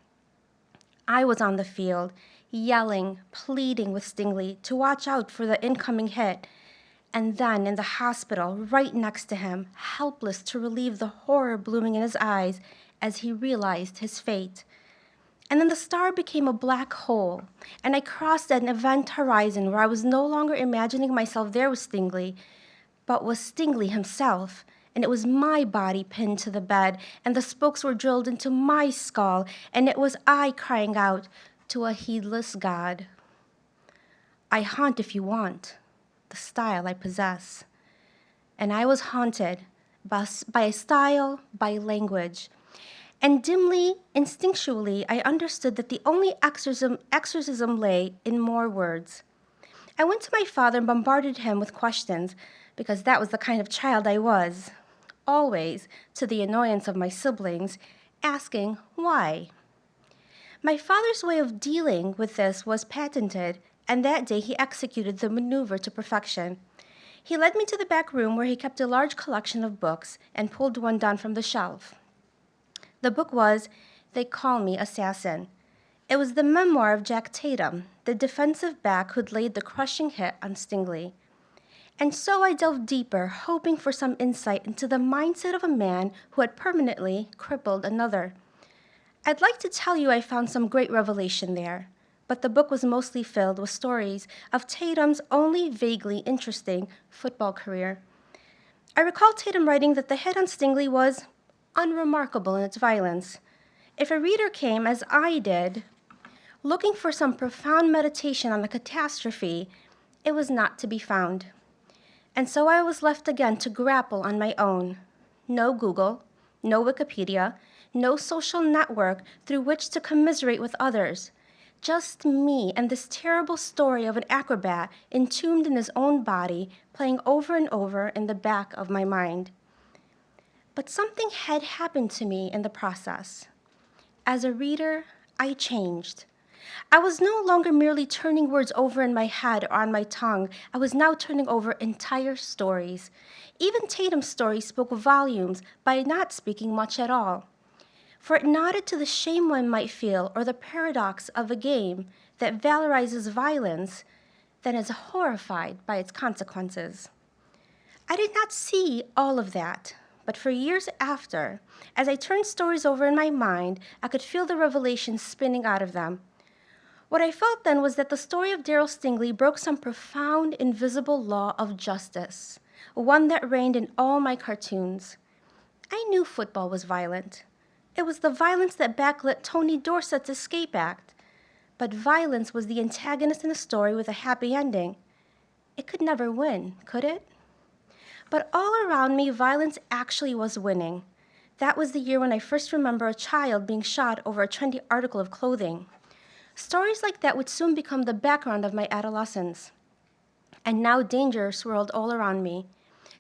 I was on the field, yelling, pleading with Stingley to watch out for the incoming hit, and then in the hospital right next to him, helpless to relieve the horror blooming in his eyes as he realized his fate. And then the star became a black hole, and I crossed an event horizon where I was no longer imagining myself there with Stingley, but was Stingley himself, and it was my body pinned to the bed, and the spokes were drilled into my skull, and it was I crying out to a heedless God. I haunt if you want, the style I possess. And I was haunted by a style, by language. And dimly, instinctually, I understood that the only exorcism lay in more words. I went to my father and bombarded him with questions, because that was the kind of child I was, always, to the annoyance of my siblings, asking why. My father's way of dealing with this was patented and that day he executed the maneuver to perfection. He led me to the back room where he kept a large collection of books and pulled one down from the shelf. The book was They Call Me Assassin. It was the memoir of Jack Tatum, the defensive back who'd laid the crushing hit on Stingley. And so I delved deeper, hoping for some insight into the mindset of a man who had permanently crippled another. I'd like to tell you I found some great revelation there, but the book was mostly filled with stories of Tatum's only vaguely interesting football career. I recall Tatum writing that the hit on Stingley was unremarkable in its violence. If a reader came, as I did, looking for some profound meditation on the catastrophe, it was not to be found. And so I was left again to grapple on my own. No Google, no Wikipedia, no social network through which to commiserate with others. Just me and this terrible story of an acrobat entombed in his own body, playing over and over in the back of my mind. But something had happened to me in the process. As a reader, I changed. I was no longer merely turning words over in my head or on my tongue. I was now turning over entire stories. Even Tatum's story spoke volumes by not speaking much at all. For it nodded to the shame one might feel or the paradox of a game that valorizes violence, then is horrified by its consequences. I did not see all of that, but for years after, as I turned stories over in my mind, I could feel the revelation spinning out of them. What I felt then was that the story of Daryl Stingley broke some profound, invisible law of justice, one that reigned in all my cartoons. I knew football was violent. It was the violence that backlit Tony Dorsett's escape act. But violence was the antagonist in a story with a happy ending. It could never win, could it? But all around me, violence actually was winning. That was the year when I first remember a child being shot over a trendy article of clothing. Stories like that would soon become the background of my adolescence. And now danger swirled all around me.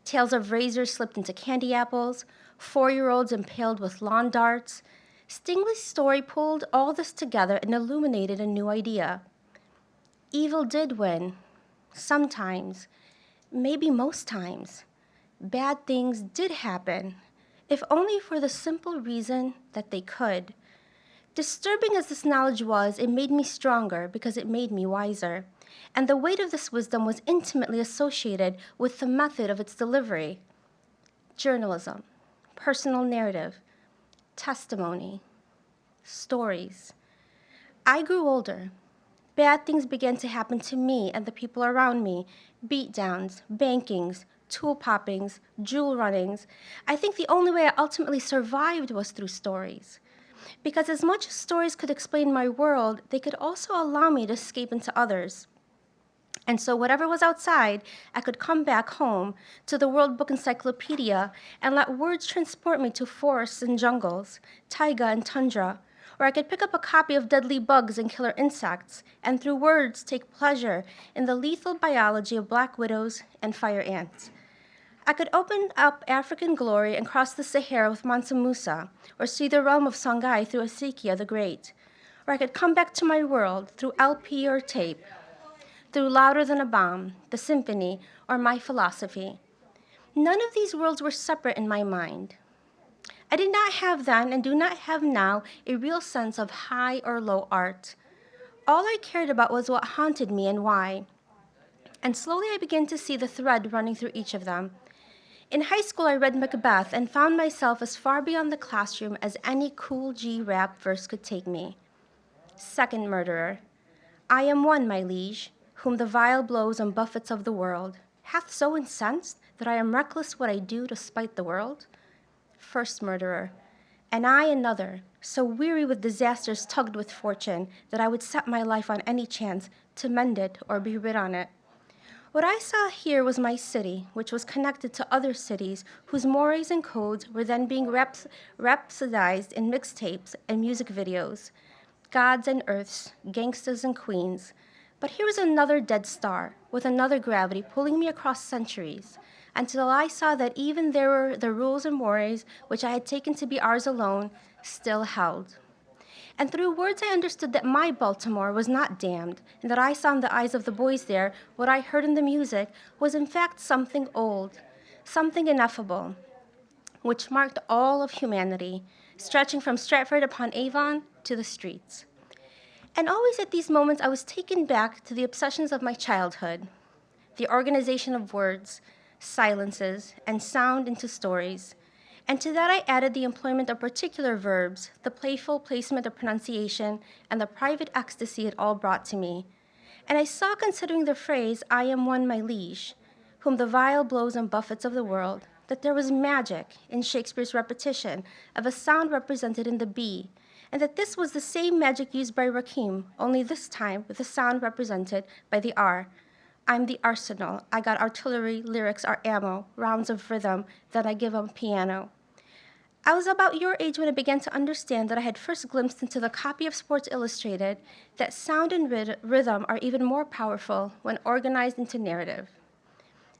Tales of razors slipped into candy apples, 4-year-olds impaled with lawn darts. Stingley's story pulled all this together and illuminated a new idea. Evil did win. Sometimes, maybe most times. Bad things did happen, if only for the simple reason that they could. Disturbing as this knowledge was, it made me stronger because it made me wiser. And the weight of this wisdom was intimately associated with the method of its delivery. Journalism, personal narrative, testimony, stories. I grew older. Bad things began to happen to me and the people around me. Beatdowns, bankings, tool poppings, jewel runnings. I think the only way I ultimately survived was through stories. Because as much as stories could explain my world, they could also allow me to escape into others. And so whatever was outside, I could come back home to the World Book Encyclopedia and let words transport me to forests and jungles, taiga and tundra, or I could pick up a copy of Deadly Bugs and Killer Insects, and through words take pleasure in the lethal biology of black widows and fire ants. I could open up African glory and cross the Sahara with Mansa Musa, or see the realm of Songhai through Hezekiah the Great. Or I could come back to my world through LP or tape, through Louder Than a Bomb, the symphony, or my philosophy. None of these worlds were separate in my mind. I did not have then and do not have now a real sense of high or low art. All I cared about was what haunted me and why. And slowly I began to see the thread running through each of them. In high school, I read Macbeth and found myself as far beyond the classroom as any Cool G rap verse could take me. Second murderer. I am one, my liege, whom the vile blows and buffets of the world hath so incensed that I am reckless what I do to spite the world. First murderer. And I another, so weary with disasters tugged with fortune that I would set my life on any chance to mend it or be rid on it. What I saw here was my city, which was connected to other cities whose mores and codes were then being rhapsodized in mixtapes and music videos. Gods and earths, gangsters and queens. But here was another dead star, with another gravity pulling me across centuries, until I saw that even there were the rules and mores which I had taken to be ours alone still held. And through words I understood that my Baltimore was not damned, and that I saw in the eyes of the boys there what I heard in the music was in fact something old, something ineffable, which marked all of humanity, stretching from Stratford-upon-Avon to the streets. And always at these moments I was taken back to the obsessions of my childhood, the organization of words, silences, and sound into stories. And to that I added the employment of particular verbs, the playful placement of pronunciation, and the private ecstasy it all brought to me. And I saw, considering the phrase, I am one, my liege, whom the vile blows and buffets of the world, that there was magic in Shakespeare's repetition of a sound represented in the B, and that this was the same magic used by Rakim, only this time with a sound represented by the R. I'm the arsenal. I got artillery, lyrics are ammo, rounds of rhythm, then I give 'em piano. I was about your age when I began to understand that I had first glimpsed into the copy of Sports Illustrated that sound and rhythm are even more powerful when organized into narrative.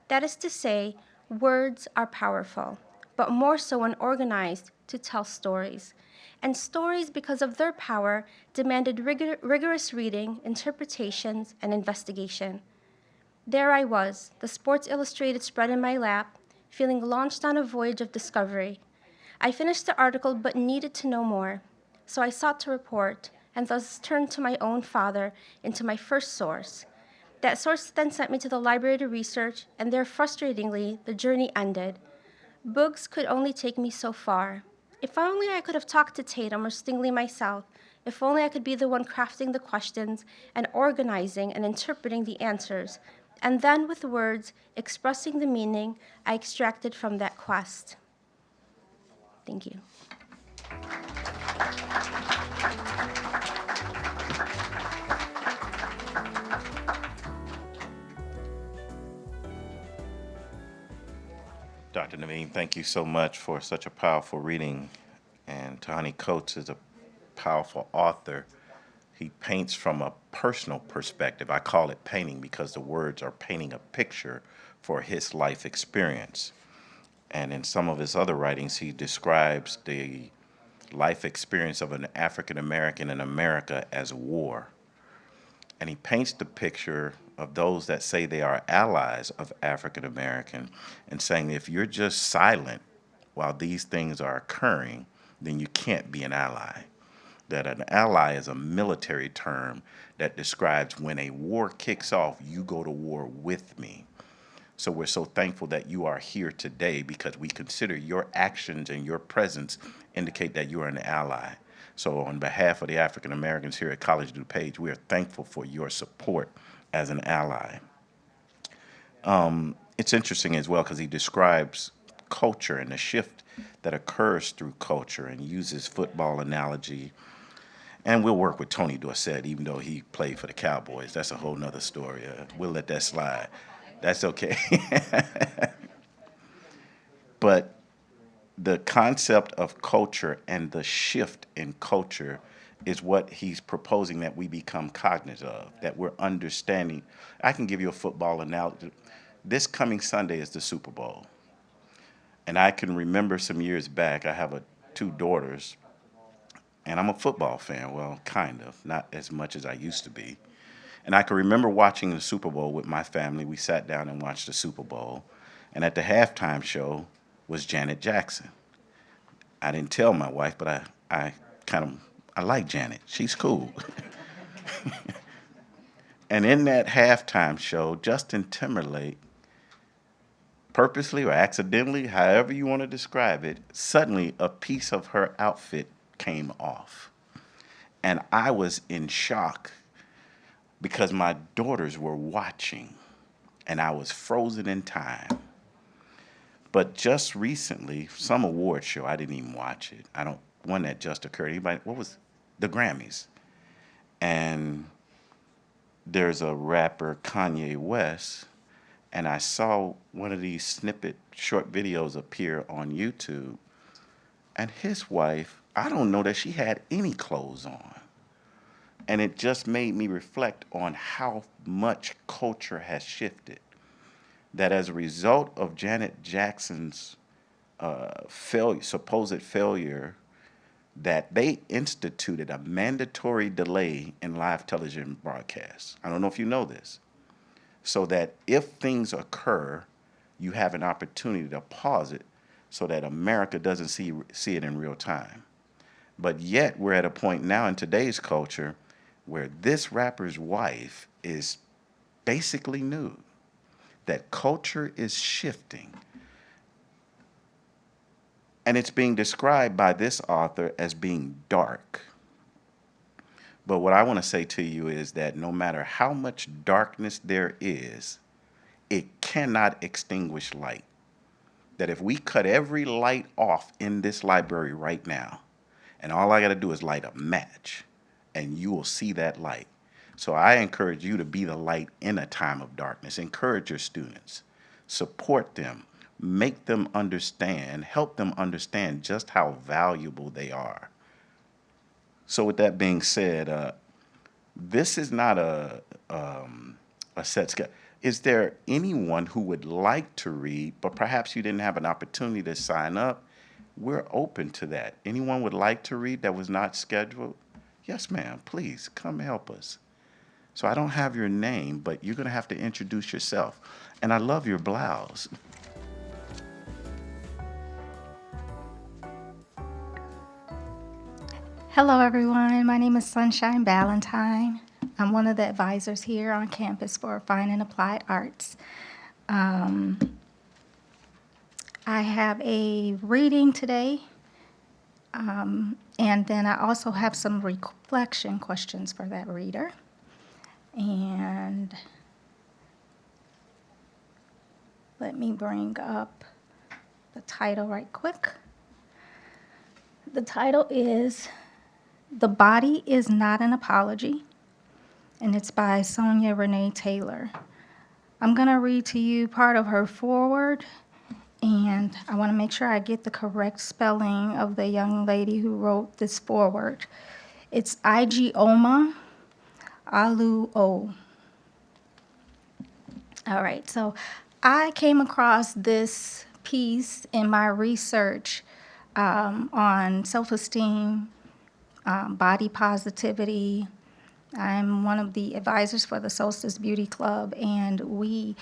That is to say, words are powerful, but more so when organized to tell stories. And stories, because of their power, demanded rigorous reading, interpretations, and investigation. There I was, the Sports Illustrated spread in my lap, feeling launched on a voyage of discovery. I finished the article but needed to know more, so I sought to report, and thus turned to my own father into my first source. That source then sent me to the library to research, and there, frustratingly, the journey ended. Books could only take me so far. If only I could have talked to Tatum or Stingley myself, if only I could be the one crafting the questions and organizing and interpreting the answers, and then with words expressing the meaning I extracted from that quest. Thank you. Dr. Nevien, thank you so much for such a powerful reading. And Tahani Coates is a powerful author. He paints from a personal perspective. I call it painting because the words are painting a picture for his life experience. And in some of his other writings, he describes the life experience of an African American in America as war. And he paints the picture of those that say they are allies of African American and saying if you're just silent while these things are occurring, then you can't be an ally. That an ally is a military term that describes when a war kicks off, you go to war with me. So we're so thankful that you are here today because we consider your actions and your presence indicate that you are an ally. So on behalf of the African Americans here at College DuPage, we are thankful for your support as an ally. It's interesting as well because he describes culture and the shift that occurs through culture and uses football analogy. And we'll work with Tony Dorsett, even though he played for the Cowboys. That's a whole nother story. We'll let that slide. That's okay. But the concept of culture and the shift in culture is what he's proposing that we become cognizant of, that we're understanding. I can give you a football analogy. This coming Sunday is the Super Bowl. And I can remember some years back, I have two daughters, and I'm a football fan. Well, kind of, not as much as I used to be. And I can remember watching the Super Bowl with my family. We sat down and watched the Super Bowl. And at the halftime show was Janet Jackson. I didn't tell my wife, but I like Janet. She's cool. And in that halftime show, Justin Timberlake, purposely or accidentally, however you want to describe it, suddenly a piece of her outfit came off. And I was in shock because my daughters were watching and I was frozen in time. But just recently, some award show, I didn't even watch it. One that just occurred. Anybody, what was the Grammys? And there's a rapper, Kanye West, and I saw one of these short videos appear on YouTube. And his wife, I don't know that she had any clothes on. And it just made me reflect on how much culture has shifted. That as a result of Janet Jackson's supposed failure, that they instituted a mandatory delay in live television broadcasts. I don't know if you know this. So that if things occur, you have an opportunity to pause it so that America doesn't see it in real time. But yet we're at a point now in today's culture where this rapper's wife is basically nude. That culture is shifting. And it's being described by this author as being dark. But what I want to say to you is that no matter how much darkness there is, it cannot extinguish light. That if we cut every light off in this library right now, and all I got to do is light a match, and you will see that light. So I encourage you to be the light in a time of darkness. Encourage your students. Support them. Make them understand, help them understand just how valuable they are. So with that being said, this is not a set schedule. Is there anyone who would like to read, but perhaps you didn't have an opportunity to sign up? We're open to that. Anyone would like to read that was not scheduled? Yes, ma'am, please come help us. So I don't have your name, but you're going to have to introduce yourself. And I love your blouse. Hello, everyone. My name is Sunshine Ballentine. I'm one of the advisors here on campus for Fine and Applied Arts. I have a reading today, and then I also have some reflection questions for that reader. And let me bring up the title right quick. The title is The Body is Not an Apology, and it's by Sonya Renee Taylor. I'm going to read to you part of her foreword, and I want to make sure I get the correct spelling of the young lady who wrote this foreword. It's Ijeoma Aluo. All right, so I came across this piece in my research on self-esteem, body positivity. I'm one of the advisors for the Solstice Beauty Club, and we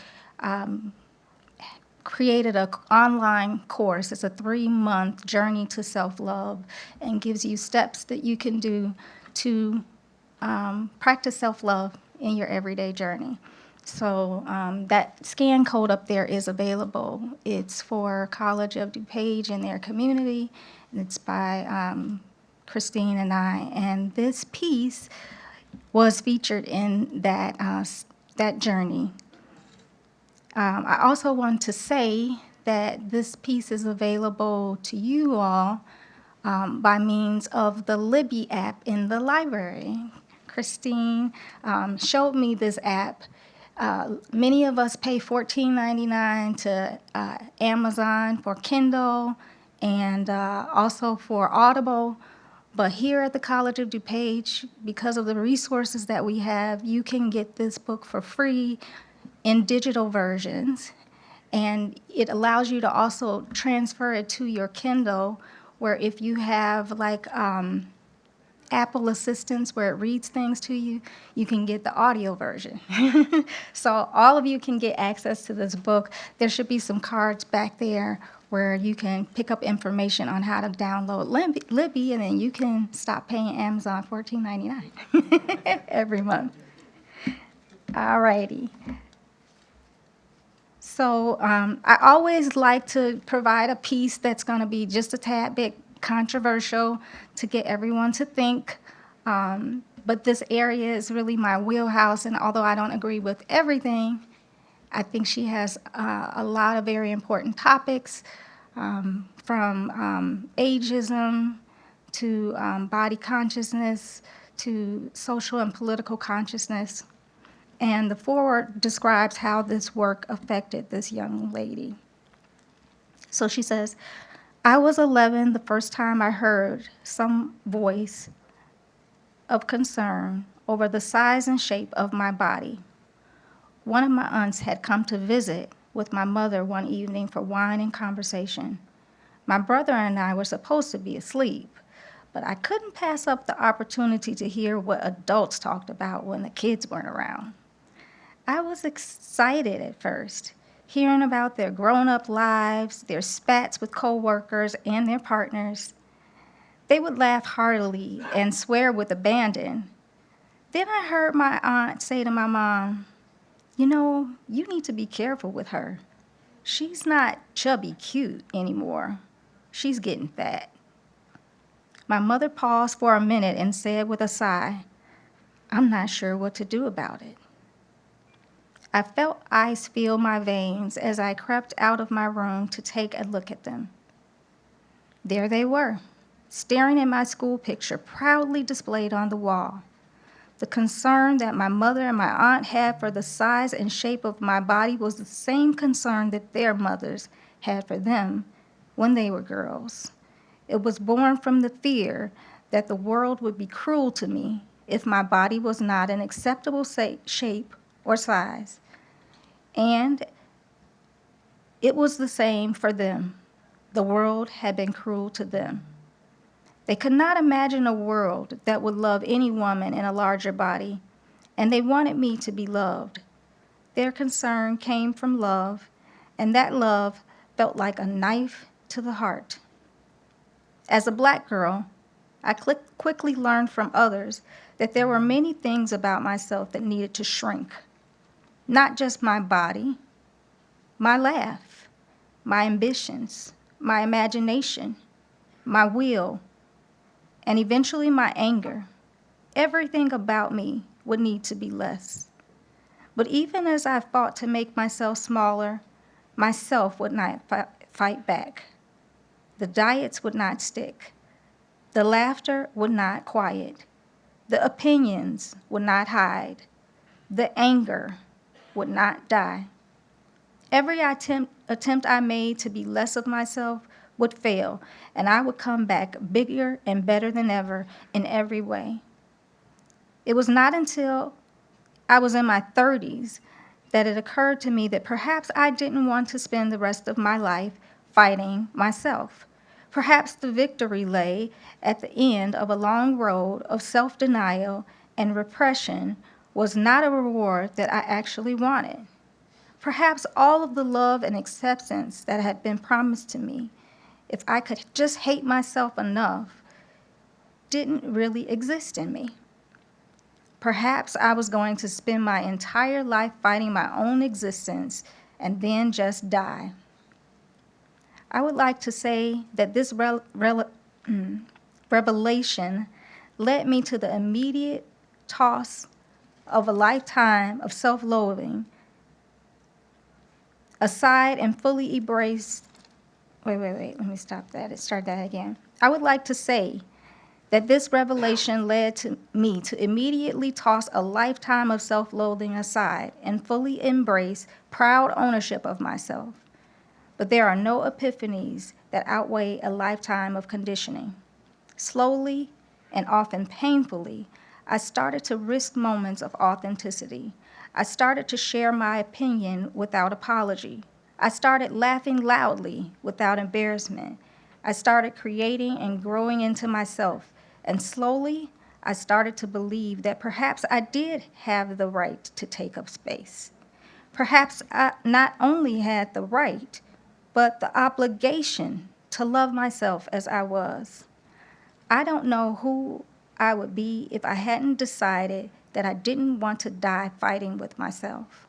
created an online course. It's a 3-month journey to self-love and gives you steps that you can do to practice self-love in your everyday journey. So that scan code up there is available. It's for College of DuPage and their community, and it's by Christine and I. And this piece was featured in that that journey. I also want to say that this piece is available to you all by means of the Libby app in the library. Christine showed me this app. Many of us pay $14.99 to Amazon for Kindle and also for Audible. But here at the College of DuPage, because of the resources that we have, you can get this book for free in digital versions. And it allows you to also transfer it to your Kindle, where if you have like Apple Assistance where it reads things to you, you can get the audio version. So all of you can get access to this book. There should be some cards back there where you can pick up information on how to download Libby, and then you can stop paying Amazon $14.99 every month. All righty. So I always like to provide a piece that's going to be just a tad bit controversial to get everyone to think. But this area is really my wheelhouse, and although I don't agree with everything, I think she has a lot of very important topics, from ageism to body consciousness to social and political consciousness. And the foreword describes how this work affected this young lady. So she says, I was 11 the first time I heard some voice of concern over the size and shape of my body. One of my aunts had come to visit with my mother one evening for wine and conversation. My brother and I were supposed to be asleep, but I couldn't pass up the opportunity to hear what adults talked about when the kids weren't around. I was excited at first, hearing about their grown-up lives, their spats with coworkers and their partners. They would laugh heartily and swear with abandon. Then I heard my aunt say to my mom, "You know, you need to be careful with her. She's not chubby cute anymore. She's getting fat." My mother paused for a minute and said with a sigh, "I'm not sure what to do about it." I felt ice fill my veins as I crept out of my room to take a look at them. There they were, staring at my school picture proudly displayed on the wall. The concern that my mother and my aunt had for the size and shape of my body was the same concern that their mothers had for them when they were girls. It was born from the fear that the world would be cruel to me if my body was not an acceptable shape or size. And it was the same for them. The world had been cruel to them. They could not imagine a world that would love any woman in a larger body, and they wanted me to be loved. Their concern came from love, and that love felt like a knife to the heart. As a Black girl, I quickly learned from others that there were many things about myself that needed to shrink. Not just my body, my laugh, my ambitions, my imagination, my will, and eventually my anger. Everything about me would need to be less. But even as I fought to make myself smaller, myself would not fight back. The diets would not stick. The laughter would not quiet. The opinions would not hide. The anger would not die. Every attempt I made to be less of myself would fail, and I would come back bigger and better than ever in every way. It was not until I was in my 30s that it occurred to me that perhaps I didn't want to spend the rest of my life fighting myself. Perhaps the victory lay at the end of a long road of self-denial and repression was not a reward that I actually wanted. Perhaps all of the love and acceptance that had been promised to me, if I could just hate myself enough, didn't really exist in me. Perhaps I was going to spend my entire life fighting my own existence and then just die. I would like to say that this revelation led me to the immediate toss of a lifetime of self-loathing aside and fully embrace. Wait, let me stop that. Start that again. I would like to say that this revelation led to me to immediately toss a lifetime of self-loathing aside and fully embrace proud ownership of myself. But there are no epiphanies that outweigh a lifetime of conditioning. Slowly and often painfully, I started to risk moments of authenticity. I started to share my opinion without apology. I started laughing loudly without embarrassment. I started creating and growing into myself. And slowly, I started to believe that perhaps I did have the right to take up space. Perhaps I not only had the right, but the obligation to love myself as I was. I don't know who I would be if I hadn't decided that I didn't want to die fighting with myself.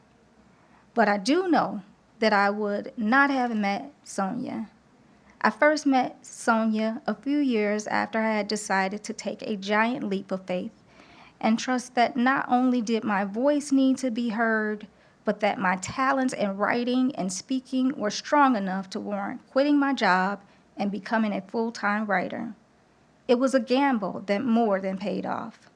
But I do know that I would not have met Sonya. I first met Sonya a few years after I had decided to take a giant leap of faith and trust that not only did my voice need to be heard, but that my talents in writing and speaking were strong enough to warrant quitting my job and becoming a full-time writer. It was a gamble that more than paid off.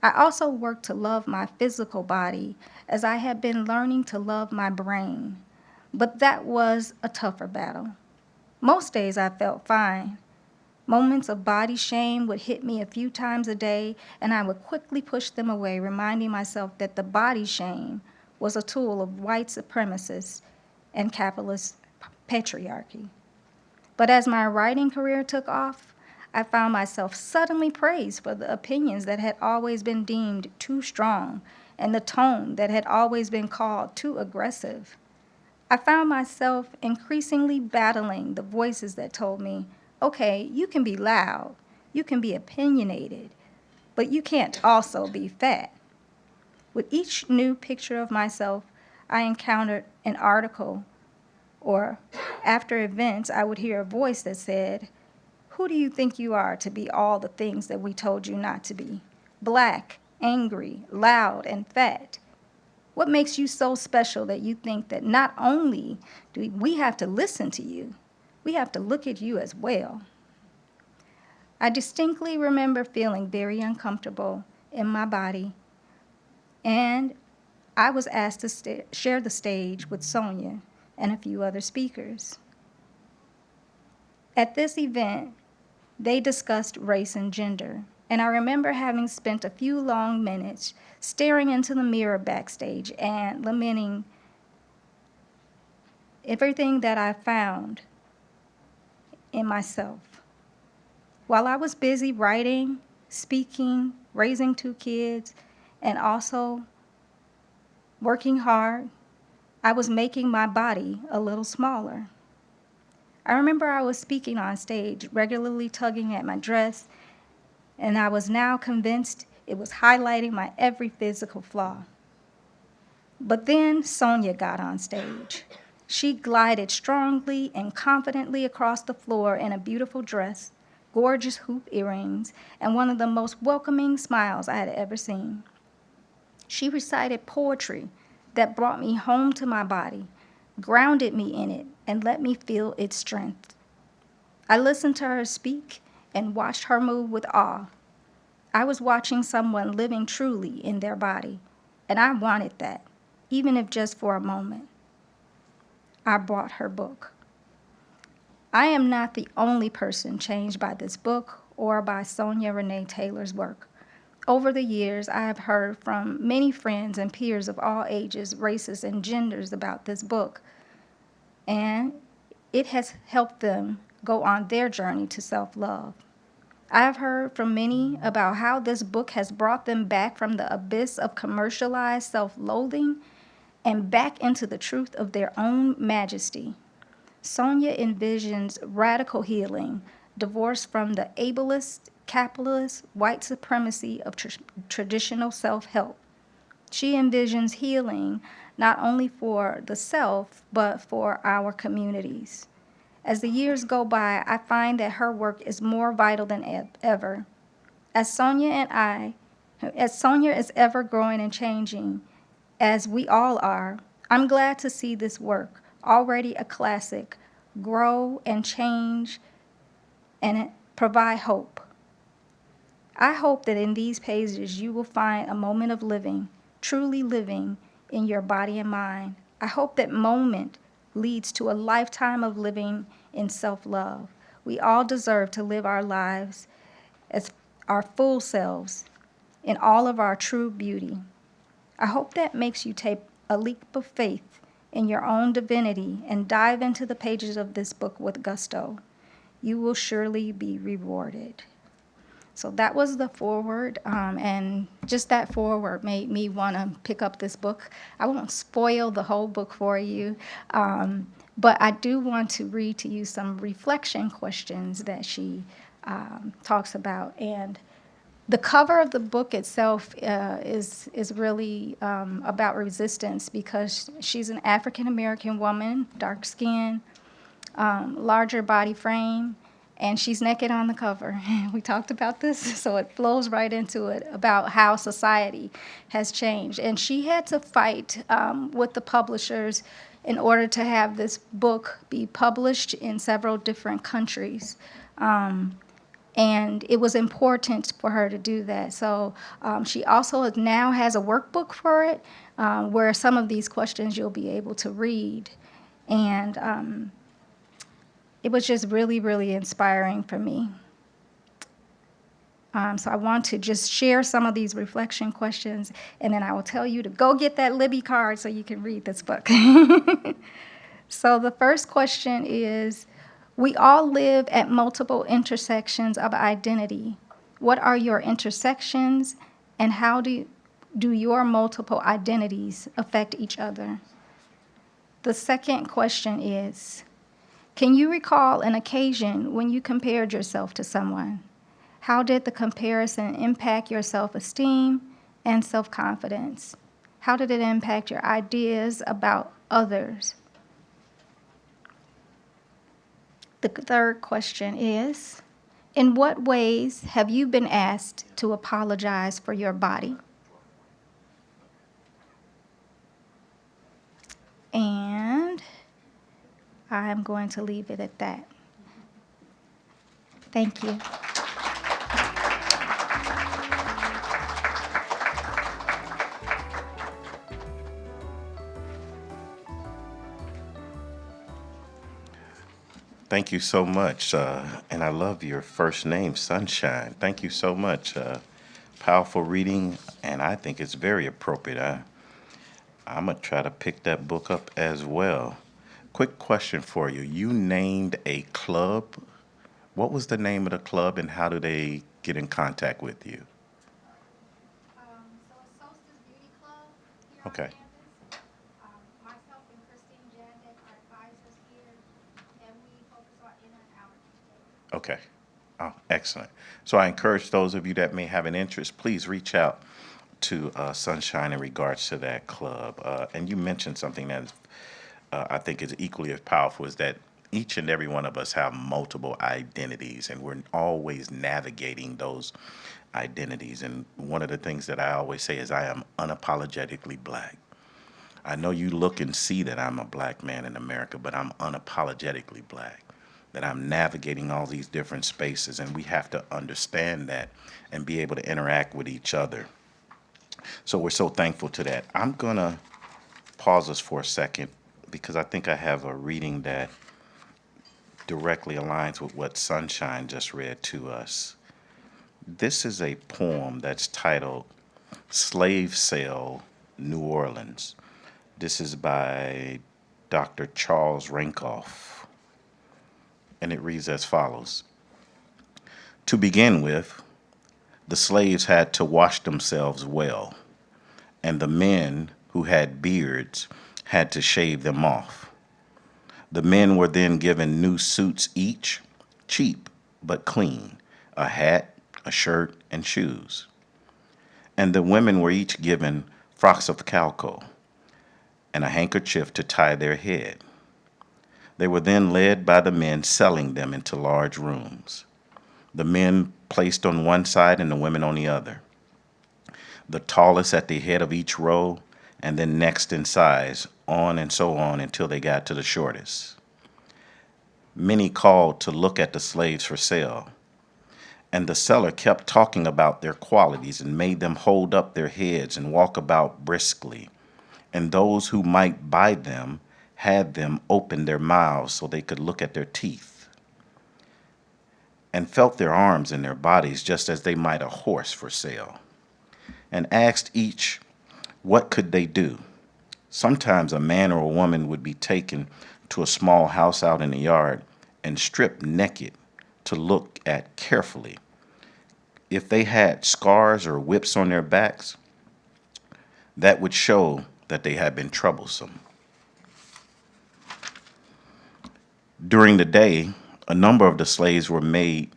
I also worked to love my physical body as I had been learning to love my brain, but that was a tougher battle. Most days I felt fine. Moments of body shame would hit me a few times a day, and I would quickly push them away, reminding myself that the body shame was a tool of white supremacists and capitalist patriarchy. But as my writing career took off, I found myself suddenly praised for the opinions that had always been deemed too strong and the tone that had always been called too aggressive. I found myself increasingly battling the voices that told me, okay, you can be loud, you can be opinionated, but you can't also be fat. With each new picture of myself, I encountered an article, or after events, I would hear a voice that said, who do you think you are to be all the things that we told you not to be? Black, angry, loud, and fat. What makes you so special that you think that not only do we have to listen to you, we have to look at you as well? I distinctly remember feeling very uncomfortable in my body, and I was asked to share the stage with Sonya and a few other speakers. At this event, they discussed race and gender, and I remember having spent a few long minutes staring into the mirror backstage and lamenting everything that I found in myself. While I was busy writing, speaking, raising 2 kids, and also working hard, I was making my body a little smaller. I remember I was speaking on stage, regularly tugging at my dress, and I was now convinced it was highlighting my every physical flaw. But then Sonya got on stage. She glided strongly and confidently across the floor in a beautiful dress, gorgeous hoop earrings, and one of the most welcoming smiles I had ever seen. She recited poetry that brought me home to my body, grounded me in it, and let me feel its strength. I listened to her speak and watched her move with awe. I was watching someone living truly in their body, and I wanted that, even if just for a moment. I bought her book. I am not the only person changed by this book or by Sonya Renee Taylor's work. Over the years, I have heard from many friends and peers of all ages, races, and genders about this book, and it has helped them go on their journey to self-love. I have heard from many about how this book has brought them back from the abyss of commercialized self-loathing and back into the truth of their own majesty. Sonya envisions radical healing, divorced from the ableist, capitalist, white supremacy of traditional self-help. She envisions healing not only for the self, but for our communities. As the years go by, I find that her work is more vital than ever. As Sonya is ever growing and changing, as we all are, I'm glad to see this work, already a classic, grow and change and provide hope. I hope that in these pages you will find a moment of living, truly living in your body and mind. I hope that moment leads to a lifetime of living in self-love. We all deserve to live our lives as our full selves in all of our true beauty. I hope that makes you take a leap of faith in your own divinity and dive into the pages of this book with gusto. You will surely be rewarded. So that was the foreword, and just that foreword made me want to pick up this book. I won't spoil the whole book for you, but I do want to read to you some reflection questions that she talks about. And the cover of the book itself is really about resistance, because she's an African-American woman, dark skin, larger body frame, and she's naked on the cover. We talked about this, so it flows right into it, about how society has changed. And she had to fight with the publishers in order to have this book be published in several different countries. And it was important for her to do that. So she also now has a workbook for it, where some of these questions you'll be able to read. And it was just really, really inspiring for me. So I want to just share some of these reflection questions, and then I will tell you to go get that Libby card so you can read this book. So the first question is, We all live at multiple intersections of identity. What are your intersections, and how do your multiple identities affect each other? The second question is, can you recall an occasion when you compared yourself to someone? How did the comparison impact your self-esteem and self-confidence? How did it impact your ideas about others? The third question is, in what ways have you been asked to apologize for your body? And I'm going to leave it at that. Thank you. Thank you so much. And I love your first name, Sunshine. Thank you so much. Powerful reading, and I think it's very appropriate. I'm going to try to pick that book up as well. Quick question for you. You named a club. What was the name of the club, and how do they get in contact with you? So it's Solstice Beauty Club here Okay. on campus. Myself and Christine Jandek are advisors here, and we focus on inner and outer. Okay. Oh, excellent. So I encourage those of you that may have an interest, please reach out to Sunshine in regards to that club. And you mentioned something that I think is equally as powerful, is that each and every one of us have multiple identities, and we're always navigating those identities. And one of the things that I always say is I am unapologetically black. I know you look and see that I'm a black man in America, but I'm unapologetically black, that I'm navigating all these different spaces, and we have to understand that and be able to interact with each other. So we're so thankful to that. I'm going to pause us for a second because I think I have a reading that directly aligns with what Sunshine just read to us. This is a poem that's titled Slave Sale, New Orleans. This is by Dr. Charles Rankoff, and it reads as follows. To begin with, the slaves had to wash themselves well, and the men who had beards had to shave them off. The men were then given new suits each, cheap but clean, a hat, a shirt, and shoes. And the women were each given frocks of calico and a handkerchief to tie their head. They were then led by the men selling them into large rooms, the men placed on one side and the women on the other, the tallest at the head of each row, and then next in size, on and so on until they got to the shortest. Many called to look at the slaves for sale, and the seller kept talking about their qualities and made them hold up their heads and walk about briskly, and those who might buy them had them open their mouths so they could look at their teeth, and felt their arms and their bodies just as they might a horse for sale, and asked each what could they do. Sometimes a man or a woman would be taken to a small house out in the yard and stripped naked to look at carefully. If they had scars or whips on their backs, that would show that they had been troublesome. During the day, a number of the slaves were made,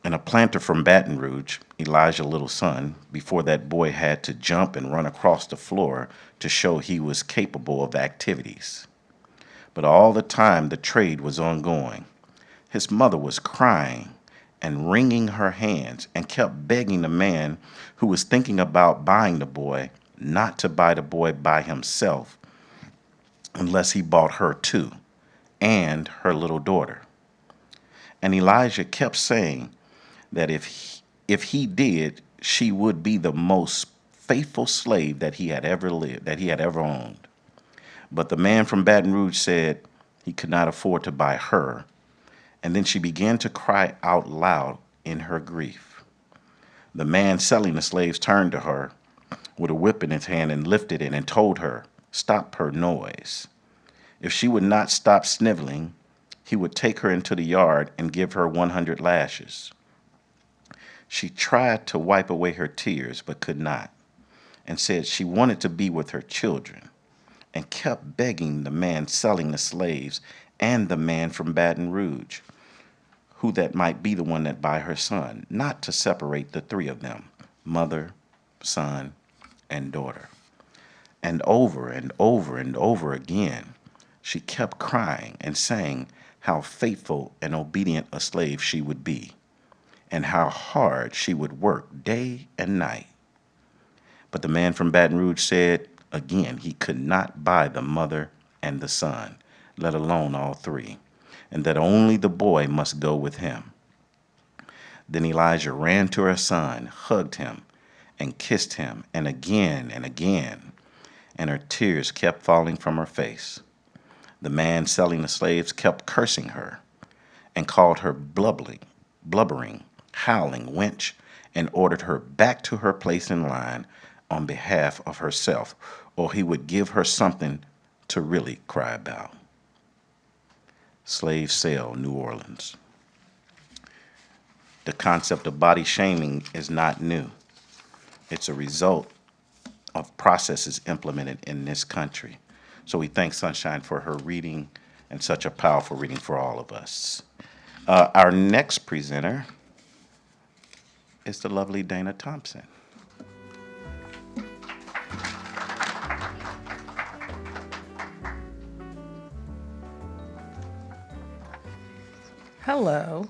and a planter from Baton Rouge, Elijah's little son, before that boy had to jump and run across the floor to show he was capable of activities. But all the time the trade was ongoing. His mother was crying and wringing her hands and kept begging the man who was thinking about buying the boy not to buy the boy by himself unless he bought her too, and her little daughter. And Elijah kept saying that if he did, she would be the most faithful slave that he had ever lived, that he had ever owned. But the man from Baton Rouge said he could not afford to buy her. And then she began to cry out loud in her grief. The man selling the slaves turned to her with a whip in his hand and lifted it and told her, stop her noise. If she would not stop sniveling, he would take her into the yard and give her 100 lashes. She tried to wipe away her tears, but could not, and said she wanted to be with her children, and kept begging the man selling the slaves and the man from Baton Rouge, who that might be the one that buy her son, not to separate the three of them, mother, son, and daughter. And over and over and over again, she kept crying and saying how faithful and obedient a slave she would be, and how hard she would work day and night. But the man from Baton Rouge said, again, he could not buy the mother and the son, let alone all three, and that only the boy must go with him. Then Elijah ran to her son, hugged him, and kissed him, and again, and her tears kept falling from her face. The man selling the slaves kept cursing her, and called her blubbering, howling wench, and ordered her back to her place in line on behalf of herself, or he would give her something to really cry about. Slave Sale, New Orleans. The concept of body shaming is not new. It's a result of processes implemented in this country. So we thank Sunshine for her reading, and such a powerful reading for all of us. Our next presenter is the lovely Dana Thompson. Hello.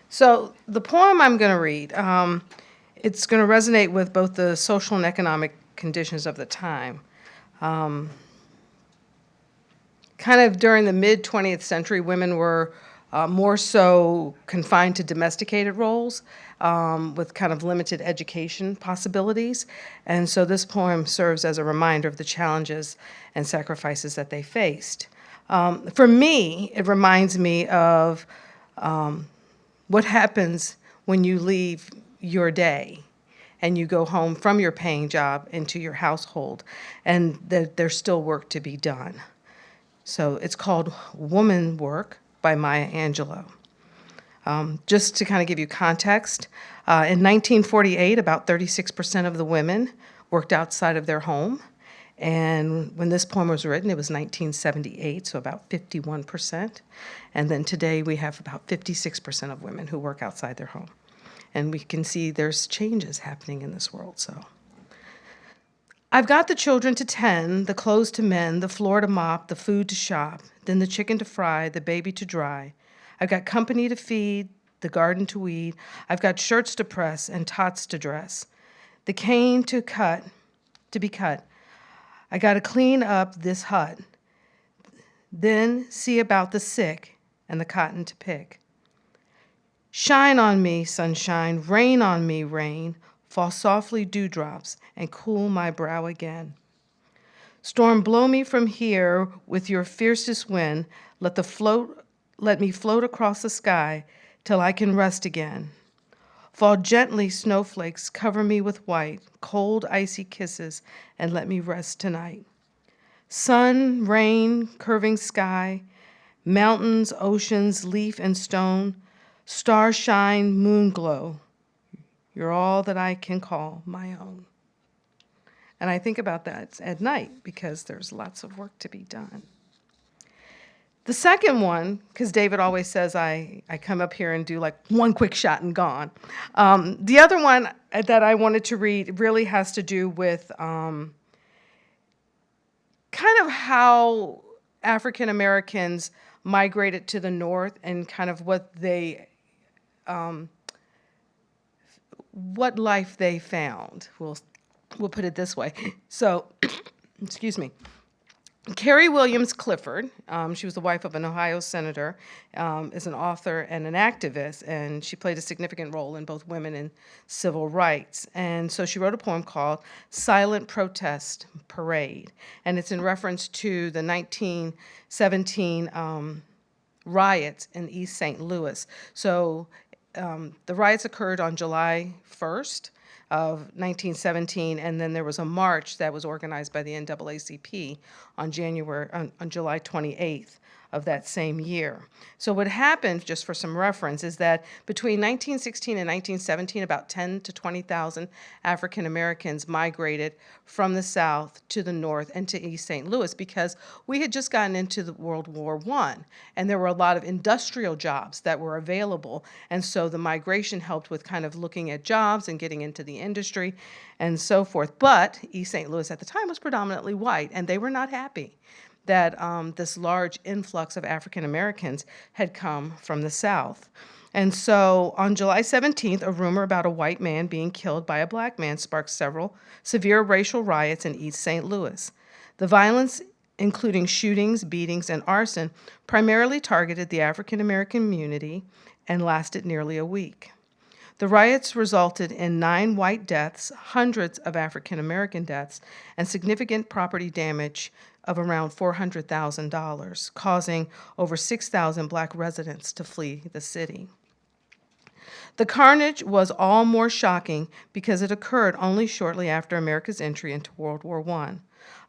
So the poem I'm going to read, it's going to resonate with both the social and economic conditions of the time. Kind of during the mid-20th century, women were more so confined to domesticated roles with kind of limited education possibilities. And so this poem serves as a reminder of the challenges and sacrifices that they faced. For me, it reminds me of what happens when you leave your day and you go home from your paying job into your household, and there's still work to be done. So it's called Woman Work by Maya Angelou. Just to kind of give you context, in 1948, about 36% of the women worked outside of their home. And when this poem was written, it was 1978, so about 51%. And then today we have about 56% of women who work outside their home. And we can see there's changes happening in this world. So I've got the children to tend, the clothes to mend, the floor to mop, the food to shop, then the chicken to fry, the baby to dry. I've got company to feed, the garden to weed. I've got shirts to press and tots to dress, the cane to be cut. I got to clean up this hut, then see about the sick and the cotton to pick. Shine on me, sunshine, rain on me, rain, fall softly dewdrops and cool my brow again. Storm, blow me from here with your fiercest wind, let me float across the sky till I can rest again. Fall gently, snowflakes, cover me with white, cold, icy kisses, and let me rest tonight. Sun, rain, curving sky, mountains, oceans, leaf and stone, star shine, moon glow. You're all that I can call my own. And I think about that at night because there's lots of work to be done. The second one, because David always says I come up here and do like one quick shot and gone. The other one that I wanted to read really has to do with kind of how African Americans migrated to the north and kind of what life they found. We'll put it this way. So, excuse me. Carrie Williams Clifford, she was the wife of an Ohio senator, is an author and an activist, and she played a significant role in both women and civil rights. And so she wrote a poem called Silent Protest Parade, and it's in reference to the 1917 riots in East St. Louis. So the riots occurred on July 1st. of 1917, and then there was a march that was organized by the NAACP on July 28th of that same year. So what happened, just for some reference, is that between 1916 and 1917, about 10 to 20,000 African Americans migrated from the South to the North and to East St. Louis because we had just gotten into the World War I, and there were a lot of industrial jobs that were available, and so the migration helped with kind of looking at jobs and getting into the industry and so forth. But East St. Louis at the time was predominantly white, and they were not happy that this large influx of African Americans had come from the South. And so on July 17th, a rumor about a white man being killed by a black man sparked several severe racial riots in East St. Louis. The violence, including shootings, beatings, and arson, primarily targeted the African American community and lasted nearly a week. The riots resulted in 9 white deaths, hundreds of African American deaths, and significant property damage of around $400,000, causing over 6,000 black residents to flee the city. The carnage was all more shocking because it occurred only shortly after America's entry into World War I.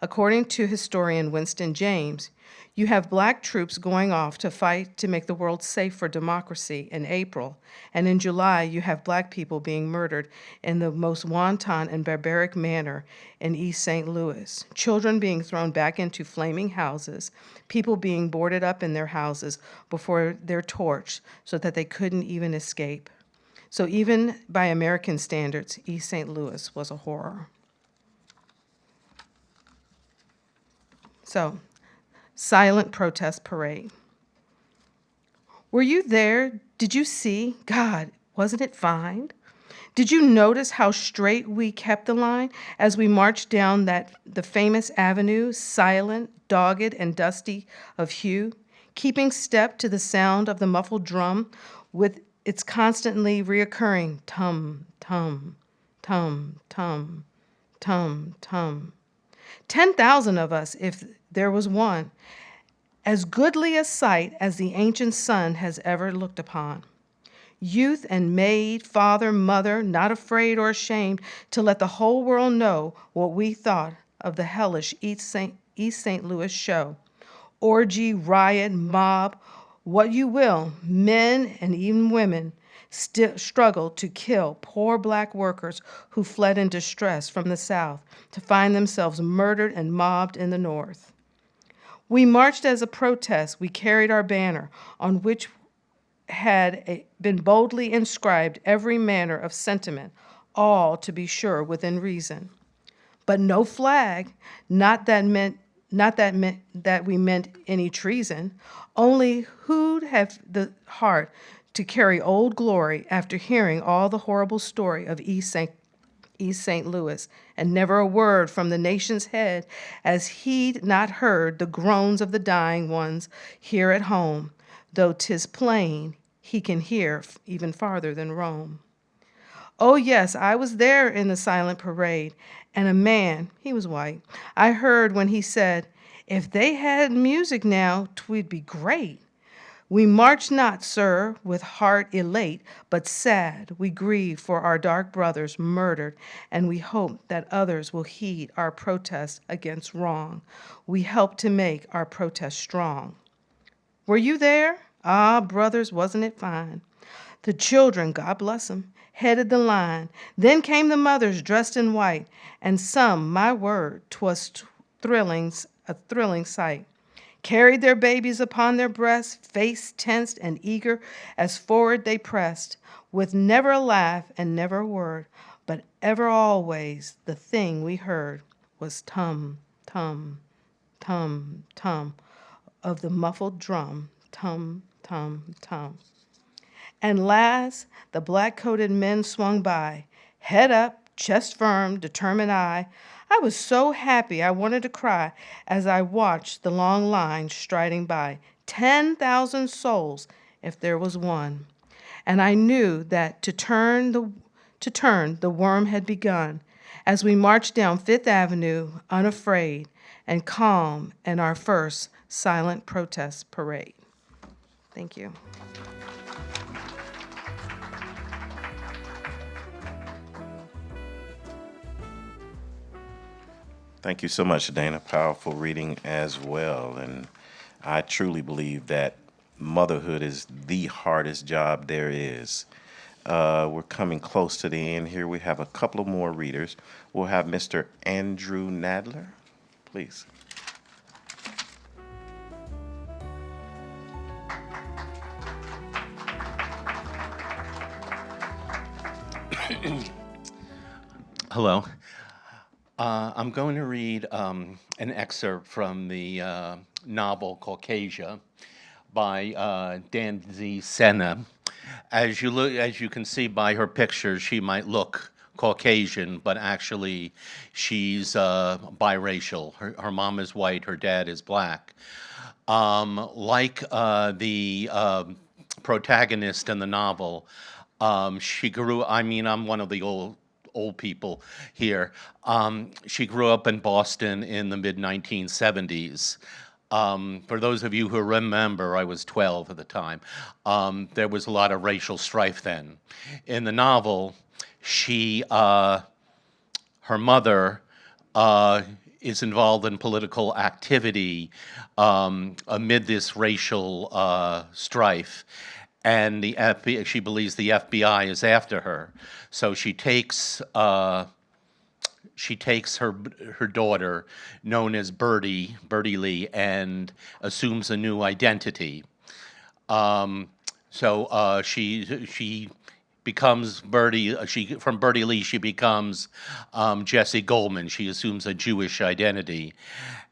According to historian Winston James, you have black troops going off to fight to make the world safe for democracy in April, and in July you have black people being murdered in the most wanton and barbaric manner in East St. Louis, children being thrown back into flaming houses, people being boarded up in their houses before they're torched so that they couldn't even escape. So even by American standards, East St. Louis was a horror. So, silent protest parade. Were you there? Did you see? God, wasn't it fine? Did you notice how straight we kept the line as we marched down the famous avenue, silent, dogged, and dusty of hue, keeping step to the sound of the muffled drum with its constantly reoccurring tum, tum, tum, tum, tum, tum. 10,000 of us, if there was one, as goodly a sight as the ancient sun has ever looked upon. Youth and maid, father, mother, not afraid or ashamed to let the whole world know what we thought of the hellish East St. Louis show. Orgy, riot, mob, what you will, men and even women still struggled to kill poor black workers who fled in distress from the South to find themselves murdered and mobbed in the North. We marched as a protest. We carried our banner on which had been boldly inscribed every manner of sentiment, all, to be sure, within reason. But no flag, not that we meant any treason, only who'd have the heart to carry Old Glory after hearing all the horrible story of East St. Louis, and never a word from the nation's head as he'd not heard the groans of the dying ones here at home, though 'tis plain he can hear even farther than Rome. Oh yes, I was there in the silent parade, and a man, he was white, I heard when he said, "If they had music now, 'twould be great." We march not, sir, with heart elate, but sad. We grieve for our dark brothers murdered, and we hope that others will heed our protest against wrong. We help to make our protest strong. Were you there? Ah, brothers, wasn't it fine? The children, God bless them, headed the line. Then came the mothers dressed in white, and some, my word, 'twas a thrilling sight. Carried their babies upon their breasts, face tensed and eager as forward they pressed, with never a laugh and never a word, but ever always the thing we heard was tum, tum, tum, tum of the muffled drum, tum, tum, tum. And last, the black-coated men swung by, head up, chest firm, determined eye. I was so happy I wanted to cry as I watched the long line striding by. 10,000 souls, if there was one. And I knew that to turn, the worm had begun as we marched down Fifth Avenue, unafraid and calm in our first silent protest parade. Thank you. Thank you so much, Dana. Powerful reading as well. And I truly believe that motherhood is the hardest job there is. We're coming close to the end here. We have a couple of more readers. We'll have Mr. Andrew Nadler, please. Hello. I'm going to read an excerpt from the novel Caucasia by Danzy Senna. As you can see by her picture, she might look Caucasian, but actually she's biracial. Her mom is white, her dad is black. Like the protagonist in the novel, she grew. I mean, I'm one of the old people here. She grew up in Boston in the mid-1970s. For those of you who remember, I was 12 at the time. There was a lot of racial strife then. In the novel, her mother is involved in political activity amid this racial strife, and she believes the FBI is after her. So she takes her daughter, known as Birdie Lee, and assumes a new identity. She becomes Birdie. From Birdie Lee, she becomes Jessie Goldman. She assumes a Jewish identity,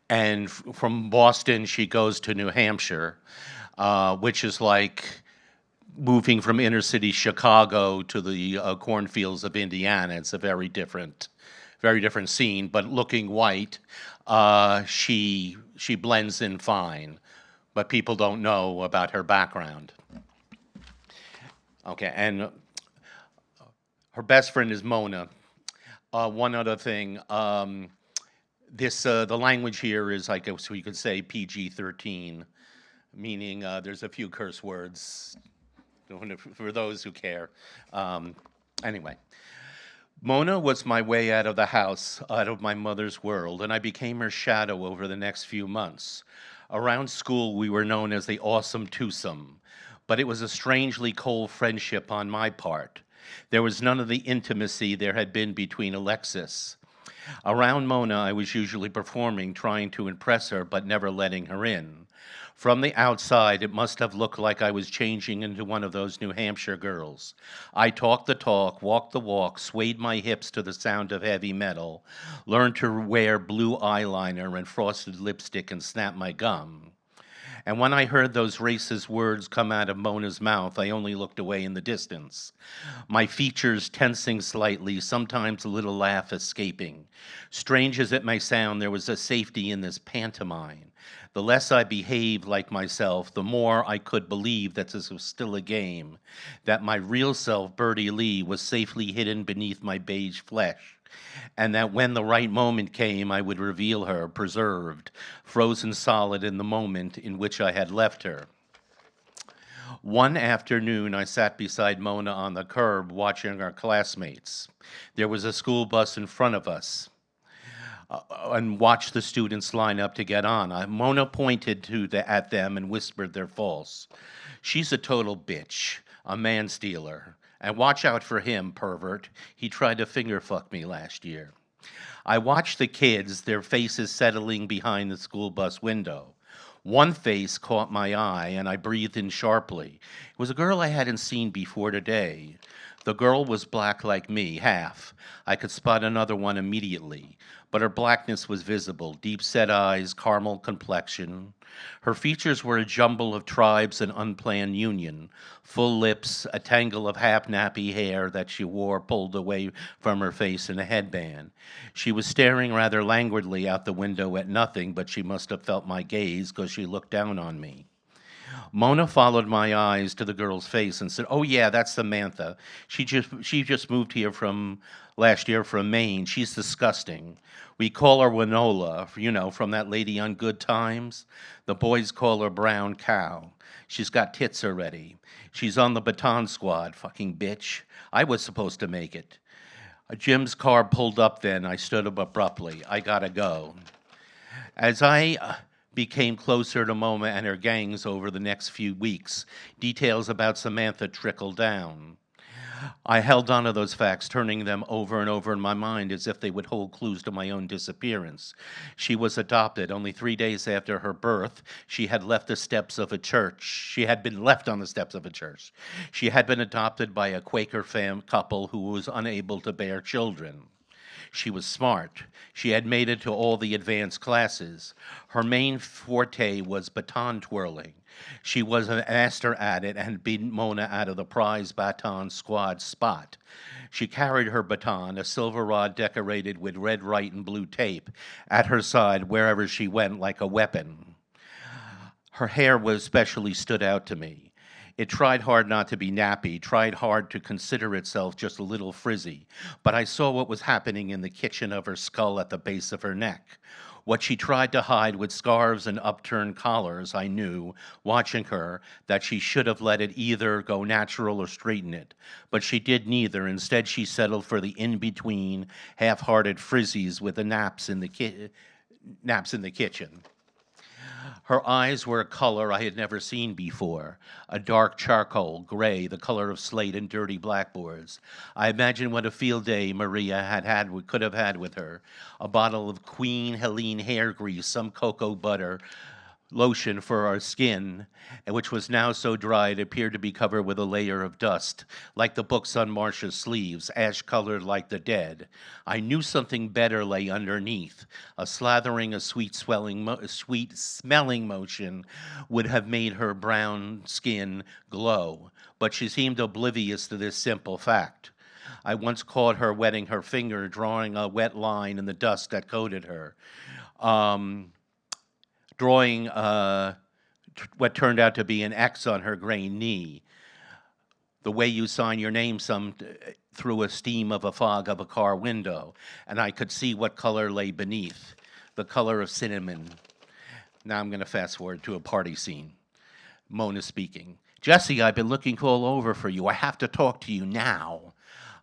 and from Boston she goes to New Hampshire, which is like moving from inner city Chicago to the cornfields of Indiana. It's a very different scene. But looking white, she blends in fine, but people don't know about her background. Okay, and her best friend is Mona. One other thing, the language here is, I guess we could say, PG-13, meaning there's a few curse words for those who care. Anyway, Mona was my way out of the house, out of my mother's world, and I became her shadow over the next few months. Around school, we were known as the Awesome Twosome, but it was a strangely cold friendship on my part. There was none of the intimacy there had been between Alexis. Around Mona, I was usually performing, trying to impress her, but never letting her in. From the outside, it must have looked like I was changing into one of those New Hampshire girls. I talked the talk, walked the walk, swayed my hips to the sound of heavy metal, learned to wear blue eyeliner and frosted lipstick and snap my gum. And when I heard those racist words come out of Mona's mouth, I only looked away in the distance, my features tensing slightly, sometimes a little laugh escaping. Strange as it may sound, there was a safety in this pantomime. The less I behaved like myself, the more I could believe that this was still a game, that my real self, Birdie Lee, was safely hidden beneath my beige flesh, and that when the right moment came, I would reveal her, preserved, frozen solid in the moment in which I had left her. One afternoon, I sat beside Mona on the curb watching our classmates. There was a school bus in front of us, and watched the students line up to get on. Mona pointed at them and whispered their faults. She's a total bitch, a man stealer. And watch out for him, pervert. He tried to finger fuck me last year. I watched the kids, their faces settling behind the school bus window. One face caught my eye, and I breathed in sharply. It was a girl I hadn't seen before today. The girl was black like me, half. I could spot another one immediately, but her blackness was visible, deep-set eyes, caramel complexion. Her features were a jumble of tribes and unplanned union, full lips, a tangle of half-nappy hair that she wore pulled away from her face in a headband. She was staring rather languidly out the window at nothing, but she must have felt my gaze because she looked down on me. Mona followed my eyes to the girl's face and said, "Oh yeah, that's Samantha. She just moved here from last year from Maine. She's disgusting. We call her Winola, from that lady on Good Times. The boys call her Brown Cow. She's got tits already. She's on the baton squad, fucking bitch. I was supposed to make it." Jim's car pulled up then. I stood up abruptly. I gotta go. As I became closer to Mona and her gangs over the next few weeks, details about Samantha trickled down. I held on to those facts, turning them over and over in my mind as if they would hold clues to my own disappearance. She was adopted. Only 3 days after her birth, she had left the steps of a church. She had been left on the steps of a church. She had been adopted by a Quaker couple who was unable to bear children. She was smart. She had made it to all the advanced classes. Her main forte was baton twirling. She was an master at it and beat Mona out of the prize baton squad spot. She carried her baton, a silver rod decorated with red, white, and blue tape, at her side wherever she went like a weapon. Her hair was especially stood out to me. It tried hard not to be nappy, tried hard to consider itself just a little frizzy, but I saw what was happening in the kitchen of her skull at the base of her neck. What she tried to hide with scarves and upturned collars, I knew, watching her, that she should have let it either go natural or straighten it. But she did neither. Instead, she settled for the in-between, half-hearted frizzies with the naps in the kitchen. Her eyes were a color I had never seen before, a dark charcoal, gray, the color of slate and dirty blackboards. I imagined what a field day Maria could have had with her. A bottle of Queen Helene hair grease, some cocoa butter, lotion for our skin, and which was now so dry it appeared to be covered with a layer of dust, like the books on Marcia's sleeves, ash-colored like the dead. I knew something better lay underneath. A slathering, a sweet-smelling motion would have made her brown skin glow, but she seemed oblivious to this simple fact. I once caught her wetting her finger, drawing a wet line in the dust that coated her. Drawing what turned out to be an X on her gray knee, the way you sign your name through a steam of a fog of a car window, and I could see what color lay beneath, the color of cinnamon. Now I'm going to fast forward to a party scene. Mona speaking. Jesse, I've been looking all over for you. I have to talk to you now.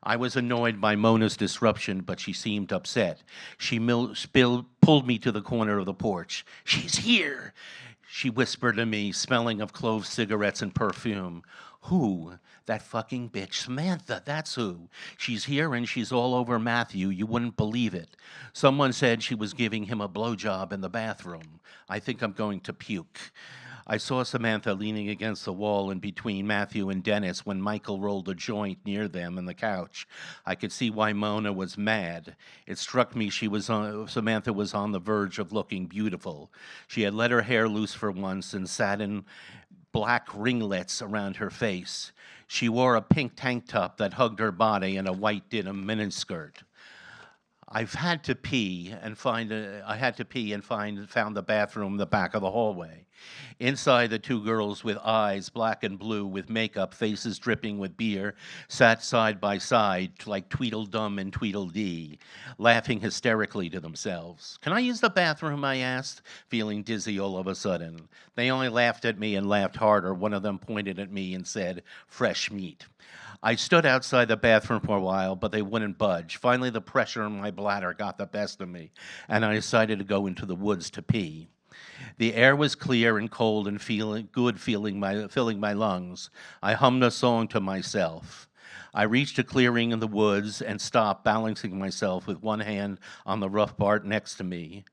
I was annoyed by Mona's disruption, but she seemed upset. She pulled me to the corner of the porch. She's here, she whispered to me, smelling of clove cigarettes and perfume. Who? That fucking bitch, Samantha, that's who. She's here and she's all over Matthew. You wouldn't believe it. Someone said she was giving him a blowjob in the bathroom. I think I'm going to puke. I saw Samantha leaning against the wall in between Matthew and Dennis when Michael rolled a joint near them on the couch. I could see why Mona was mad. It struck me Samantha was on the verge of looking beautiful. She had let her hair loose for once and sat in black ringlets around her face. She wore a pink tank top that hugged her body and a white denim miniskirt. I had to pee and found the bathroom in the back of the hallway. Inside, the two girls with eyes black and blue with makeup, faces dripping with beer, sat side by side like Tweedledum and Tweedledee, laughing hysterically to themselves. Can I use the bathroom, I asked, feeling dizzy all of a sudden. They only laughed at me and laughed harder. One of them pointed at me and said, fresh meat. I stood outside the bathroom for a while, but they wouldn't budge. Finally, the pressure in my bladder got the best of me, and I decided to go into the woods to pee. The air was clear and cold and filling my lungs. I hummed a song to myself. I reached a clearing in the woods and stopped, balancing myself with one hand on the rough bark next to me.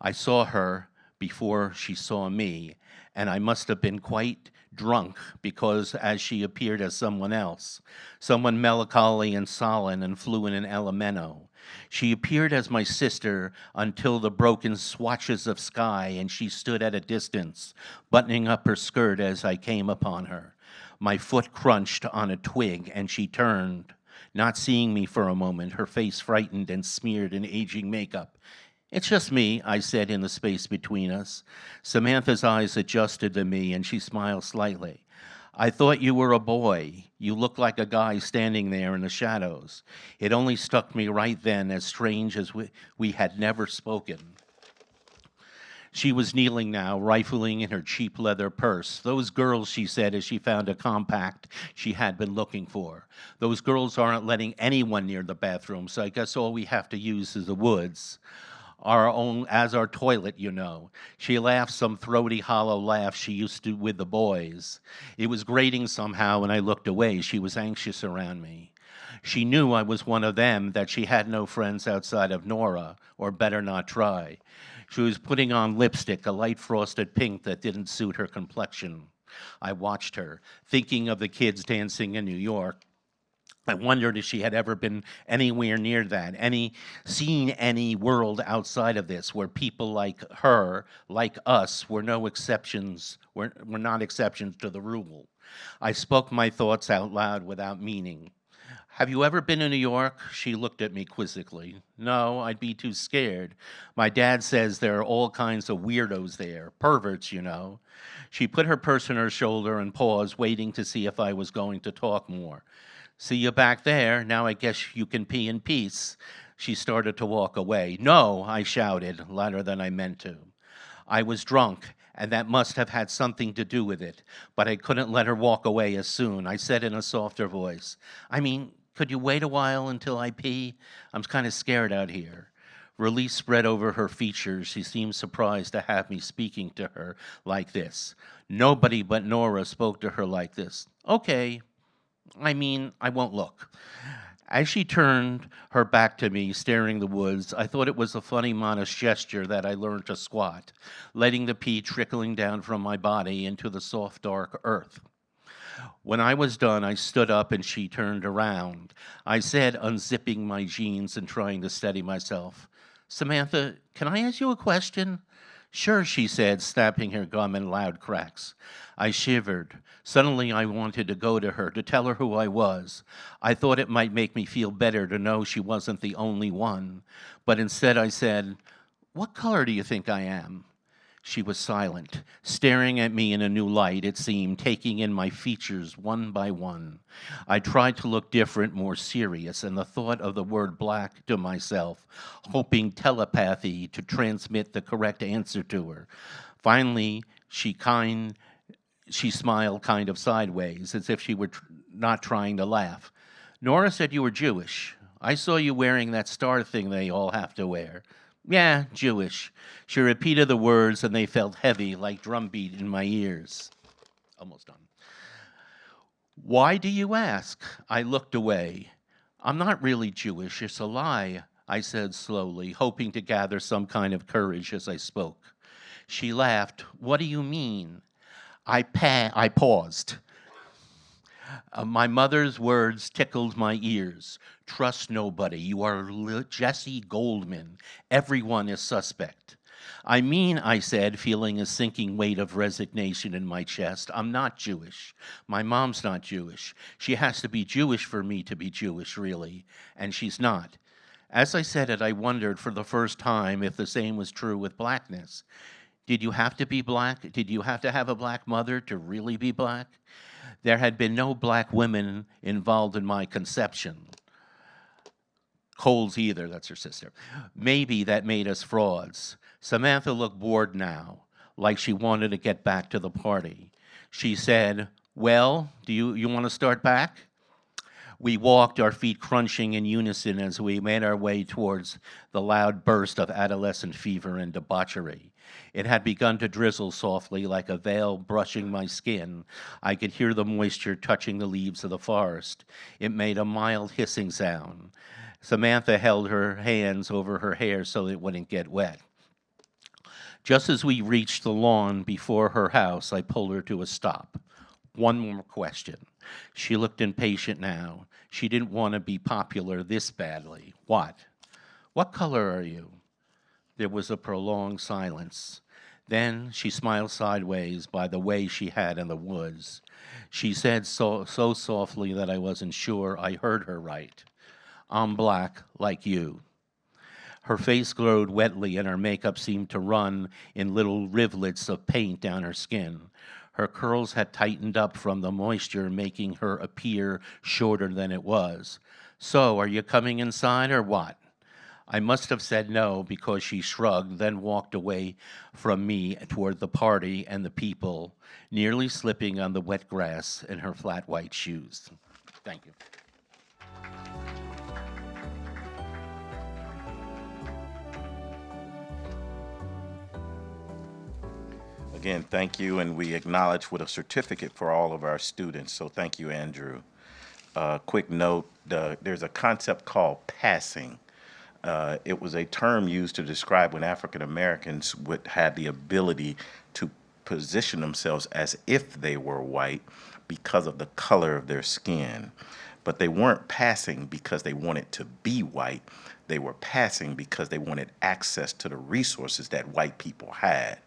I saw her before she saw me, and I must have been quite drunk because as she appeared as someone else, someone melancholy and solemn and fluent in elemento. She appeared as my sister until the broken swatches of sky, and she stood at a distance, buttoning up her skirt as I came upon her. My foot crunched on a twig, and she turned, not seeing me for a moment, her face frightened and smeared in aging makeup. It's just me, I said in the space between us. Samantha's eyes adjusted to me, and she smiled slightly. I thought you were a boy. You looked like a guy standing there in the shadows. It only struck me right then as strange as we had never spoken. She was kneeling now, rifling in her cheap leather purse. Those girls, she said, as she found a compact she had been looking for. Those girls aren't letting anyone near the bathroom, so I guess all we have to use is the woods. Our own, as our toilet, you know. She laughed some throaty, hollow laugh she used to with the boys. It was grating somehow, and I looked away. She was anxious around me. She knew I was one of them, that she had no friends outside of Nora, or better not try. She was putting on lipstick, a light frosted pink that didn't suit her complexion. I watched her, thinking of the kids dancing in New York. I wondered if she had ever been anywhere near that, seen any world outside of this, where people like her, like us, were no exceptions, were not exceptions to the rule. I spoke my thoughts out loud without meaning. Have you ever been to New York? She looked at me quizzically. No, I'd be too scared. My dad says there are all kinds of weirdos there, perverts, you know. She put her purse on her shoulder and paused, waiting to see if I was going to talk more. See you back there. Now I guess you can pee in peace. She started to walk away. No, I shouted, louder than I meant to. I was drunk, and that must have had something to do with it, but I couldn't let her walk away as soon. I said in a softer voice, I mean, could you wait a while until I pee? I'm kind of scared out here. Relief spread over her features. She seemed surprised to have me speaking to her like this. Nobody but Nora spoke to her like this. Okay. I mean, I won't look. As she turned her back to me, staring the woods, I thought it was a funny, modest gesture that I learned to squat, letting the pee trickling down from my body into the soft, dark earth. When I was done, I stood up and she turned around. I said, unzipping my jeans and trying to steady myself, Samantha, can I ask you a question? Sure, she said, snapping her gum in loud cracks. I shivered. Suddenly I wanted to go to her, to tell her who I was. I thought it might make me feel better to know she wasn't the only one. But instead I said, what color do you think I am? She was silent, staring at me in a new light, it seemed, taking in my features one by one. I tried to look different, more serious, and the thought of the word black to myself, hoping telepathy to transmit the correct answer to her. Finally, she smiled kind of sideways, as if she were not trying to laugh. Nora said you were Jewish. I saw you wearing that star thing they all have to wear. Yeah, Jewish. She repeated the words, and they felt heavy, like drumbeat in my ears. Almost done. Why do you ask? I looked away. I'm not really Jewish. It's a lie, I said slowly, hoping to gather some kind of courage as I spoke. She laughed. What do you mean? I paused. My mother's words tickled my ears. Trust nobody. You are Jesse Goldman. Everyone is suspect. I mean, I said, feeling a sinking weight of resignation in my chest, I'm not Jewish. My mom's not Jewish. She has to be Jewish for me to be Jewish, really, and she's not. As I said it, I wondered for the first time if the same was true with blackness. Did you have to be black? Did you have to have a black mother to really be black? There had been no black women involved in my conception. Coles either, that's her sister. Maybe that made us frauds. Samantha looked bored now, like she wanted to get back to the party. She said, well, do you want to start back? We walked, our feet crunching in unison as we made our way towards the loud burst of adolescent fever and debauchery. It had begun to drizzle softly like a veil brushing my skin. I could hear the moisture touching the leaves of the forest. It made a mild hissing sound. Samantha held her hands over her hair so it wouldn't get wet. Just as we reached the lawn before her house, I pulled her to a stop. One more question. She looked impatient now. She didn't want to be popular this badly. What? What color are you? There was a prolonged silence. Then she smiled sideways by the way she had in the woods. She said so softly that I wasn't sure I heard her right. I'm black like you. Her face glowed wetly and her makeup seemed to run in little rivulets of paint down her skin. Her curls had tightened up from the moisture, making her appear shorter than it was. So, are you coming inside or what? I must have said no because she shrugged, then walked away from me toward the party and the people, nearly slipping on the wet grass in her flat white shoes. Thank you. Again, thank you, and we acknowledge with a certificate for all of our students. So thank you, Andrew. Quick note, there's a concept called passing. It was a term used to describe when African Americans had the ability to position themselves as if they were white because of the color of their skin. But they weren't passing because they wanted to be white. They were passing because they wanted access to the resources that white people had.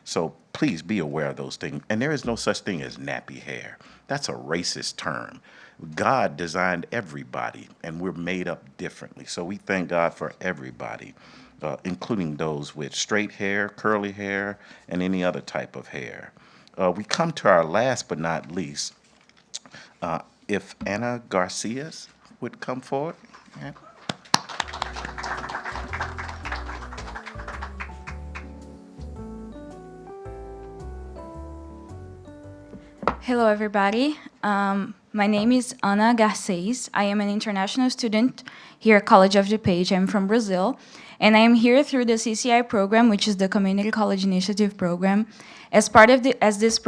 So please be aware of those things. And there is no such thing as nappy hair. That's a racist term. God designed everybody, and we're made up differently. So we thank God for everybody, including those with straight hair, curly hair, and any other type of hair. We come to our last but not least. If Anna Garcias would come forward. Yeah. Hello, everybody. My name is Ana Garcês. I am an international student here at College of DuPage. I'm from Brazil, and I am here through the CCI program, which is the Community College Initiative program. As part of this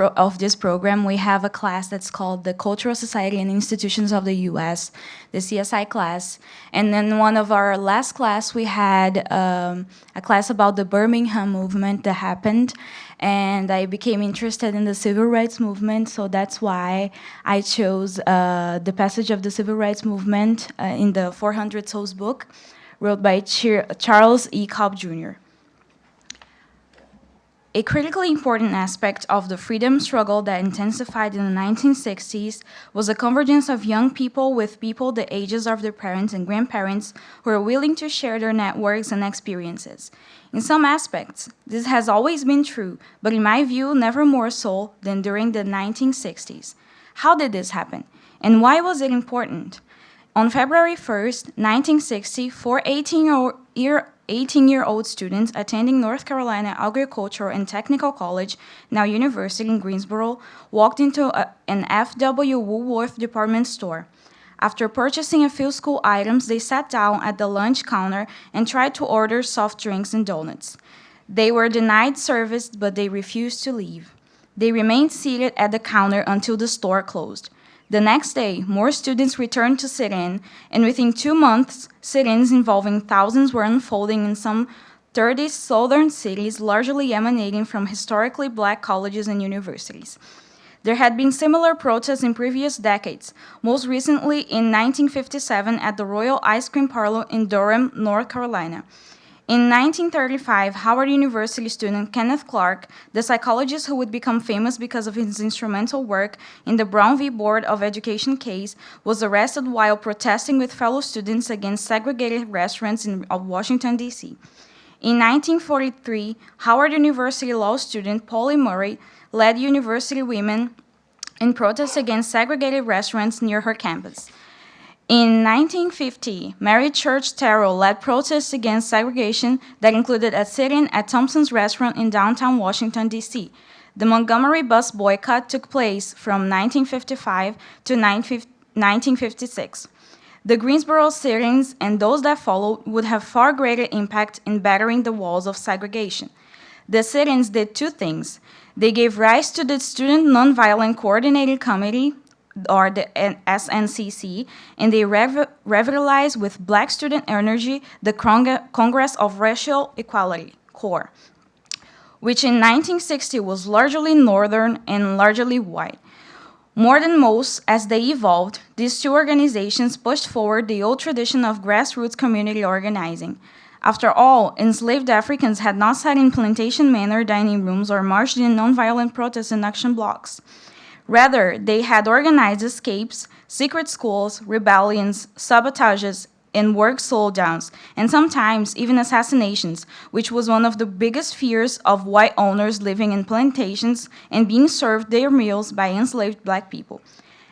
program, we have a class that's called the Cultural Society and Institutions of the U.S., the CSI class. And then one of our last class, we had a class about the Birmingham movement that happened. And I became interested in the civil rights movement, so that's why I chose the passage of the civil rights movement in the 400 Souls book, wrote by Charles E. Cobb Jr. A critically important aspect of the freedom struggle that intensified in the 1960s was the convergence of young people with people the ages of their parents and grandparents who were willing to share their networks and experiences. In some aspects, this has always been true, but in my view, never more so than during the 1960s. How did this happen? And why was it important? On February 1st, 1960, four 18-year-old students attending North Carolina Agricultural and Technical College, now University in Greensboro, walked into an F.W. Woolworth department store. After purchasing a few school items, they sat down at the lunch counter and tried to order soft drinks and donuts. They were denied service, but they refused to leave. They remained seated at the counter until the store closed. The next day, more students returned to sit-in, and within 2 months, sit-ins involving thousands were unfolding in some 30 southern cities, largely emanating from historically black colleges and universities. There had been similar protests in previous decades, most recently in 1957 at the Royal Ice Cream Parlor in Durham, North Carolina. In 1935, Howard University student Kenneth Clark, the psychologist who would become famous because of his instrumental work in the Brown v. Board of Education case, was arrested while protesting with fellow students against segregated restaurants in Washington, D.C. In 1943, Howard University law student Polly Murray led university women in protests against segregated restaurants near her campus. In 1950, Mary Church Terrell led protests against segregation that included a sit-in at Thompson's restaurant in downtown Washington, D.C. The Montgomery bus boycott took place from 1955 to 1956. The Greensboro sit-ins and those that followed would have far greater impact in battering the walls of segregation. The sit-ins did two things. They gave rise to the Student Nonviolent Coordinating Committee, or the SNCC, and they revitalized with Black student energy the Congress of Racial Equality, CORE, which in 1960 was largely northern and largely white. More than most, as they evolved, these two organizations pushed forward the old tradition of grassroots community organizing. After all, enslaved Africans had not sat in plantation manor dining rooms or marched in nonviolent protest and action blocks. Rather, they had organized escapes, secret schools, rebellions, sabotages, and work slowdowns, and sometimes even assassinations, which was one of the biggest fears of white owners living in plantations and being served their meals by enslaved black people.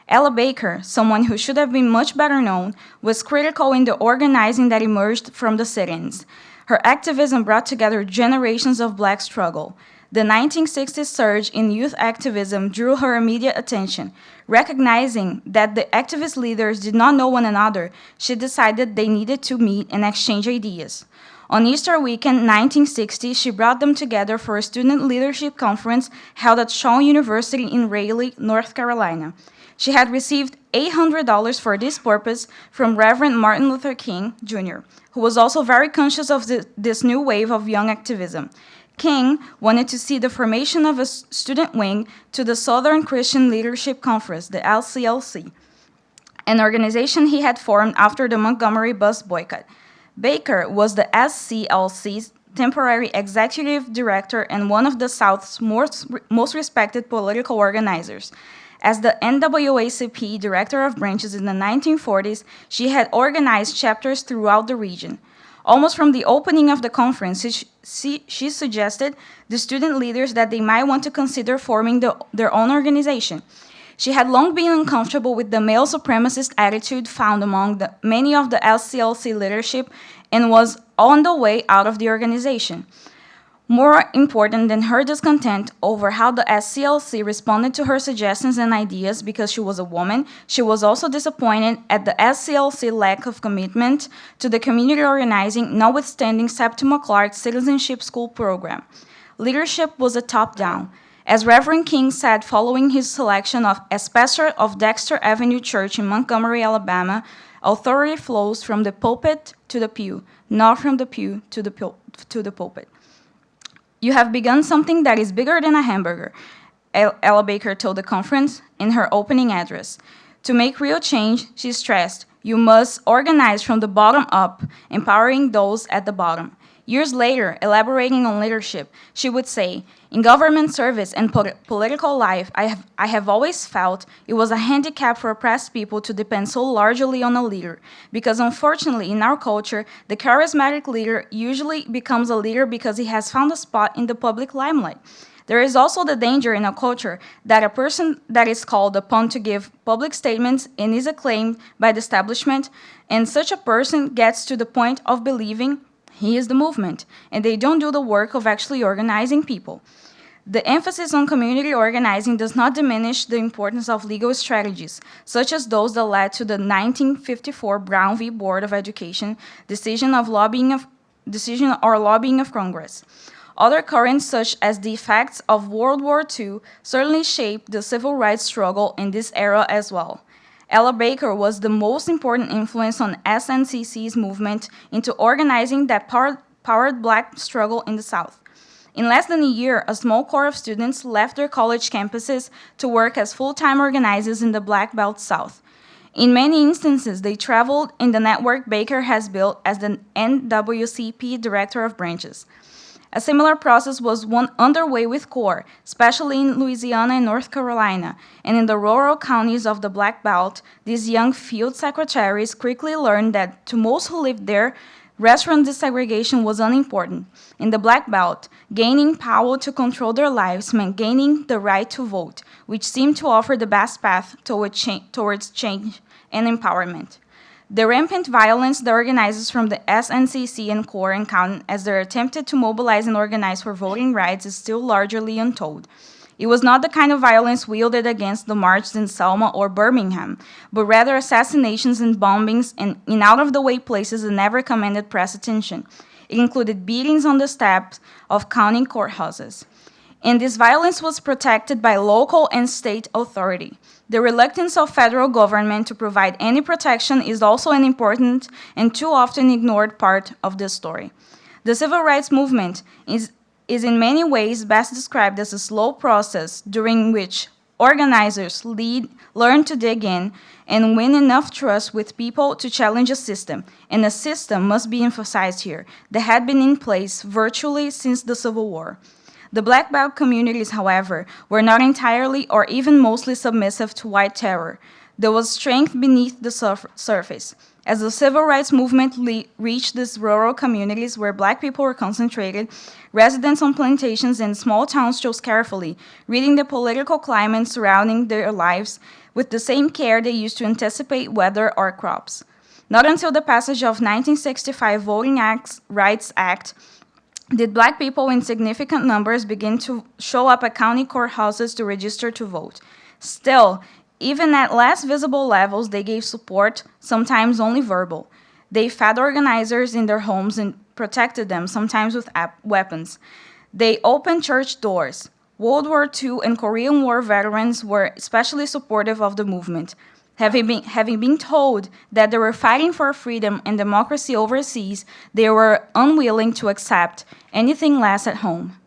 Ella Baker, someone who should have been much better known, was critical in the organizing that emerged from the sit-ins. Her activism brought together generations of Black struggle. The 1960s surge in youth activism drew her immediate attention. Recognizing that the activist leaders did not know one another, she decided they needed to meet and exchange ideas. On Easter weekend 1960, she brought them together for a student leadership conference held at Shaw University in Raleigh, North Carolina. She had received $800 for this purpose from Reverend Martin Luther King, Jr., who was also very conscious of this new wave of young activism. King wanted to see the formation of a student wing to the Southern Christian Leadership Conference, the LCLC, an organization he had formed after the Montgomery bus boycott. Baker was the SCLC's temporary executive director and one of the South's most respected political organizers. As the NAACP director of branches in the 1940s, she had organized chapters throughout the region. Almost from the opening of the conference, she suggested the student leaders that they might want to consider forming their own organization. She had long been uncomfortable with the male supremacist attitude found among many of the SCLC leadership and was on the way out of the organization. More important than her discontent over how the SCLC responded to her suggestions and ideas because she was a woman, she was also disappointed at the SCLC lack of commitment to the community organizing, notwithstanding Septima Clark's citizenship school program. Leadership was a top-down. As Reverend King said following his selection as pastor of Dexter Avenue Church in Montgomery, Alabama, authority flows from the pulpit to the pew, not from the pew to the pulpit. You have begun something that is bigger than a hamburger, Ella Baker told the conference in her opening address. To make real change, she stressed, you must organize from the bottom up, empowering those at the bottom. Years later, elaborating on leadership, she would say, in government service and political life, I have always felt it was a handicap for oppressed people to depend so largely on a leader, because unfortunately in our culture, the charismatic leader usually becomes a leader because he has found a spot in the public limelight. There is also the danger in a culture that a person that is called upon to give public statements and is acclaimed by the establishment, and such a person gets to the point of believing he is the movement, and they don't do the work of actually organizing people. The emphasis on community organizing does not diminish the importance of legal strategies, such as those that led to the 1954 Brown v. Board of Education decision or lobbying of Congress. Other currents, such as the effects of World War II, certainly shaped the civil rights struggle in this era as well. Ella Baker was the most important influence on SNCC's movement into organizing that powered Black struggle in the South. In less than a year, a small core of students left their college campuses to work as full-time organizers in the Black Belt South. In many instances, they traveled in the network Baker has built as the NAACP director of branches. A similar process was underway with CORE, especially in Louisiana and North Carolina, and in the rural counties of the Black Belt, these young field secretaries quickly learned that to most who lived there, restaurant desegregation was unimportant. In the Black Belt, gaining power to control their lives meant gaining the right to vote, which seemed to offer the best path towards change and empowerment. The rampant violence the organizers from the SNCC and CORE encountered as they attempted to mobilize and organize for voting rights is still largely untold. It was not the kind of violence wielded against the marches in Selma or Birmingham, but rather assassinations and bombings in out-of-the-way places that never commanded press attention. It included beatings on the steps of county courthouses. And this violence was protected by local and state authority. The reluctance of federal government to provide any protection is also an important and too often ignored part of this story. The civil rights movement is in many ways best described as a slow process during which organizers learn to dig in and win enough trust with people to challenge a system, and a system must be emphasized here that had been in place virtually since the Civil War. The Black Belt communities, however, were not entirely or even mostly submissive to white terror. There was strength beneath the surface. As the civil rights movement reached these rural communities where black people were concentrated, residents on plantations and small towns chose carefully, reading the political climate surrounding their lives with the same care they used to anticipate weather or crops. Not until the passage of 1965 Voting Rights Act did black people in significant numbers begin to show up at county courthouses to register to vote. Still, even at less visible levels, they gave support, sometimes only verbal. They fed organizers in their homes and protected them, sometimes with weapons. They opened church doors. World War II and Korean War veterans were especially supportive of the movement. Having been told that they were fighting for freedom and democracy overseas, they were unwilling to accept anything less at home.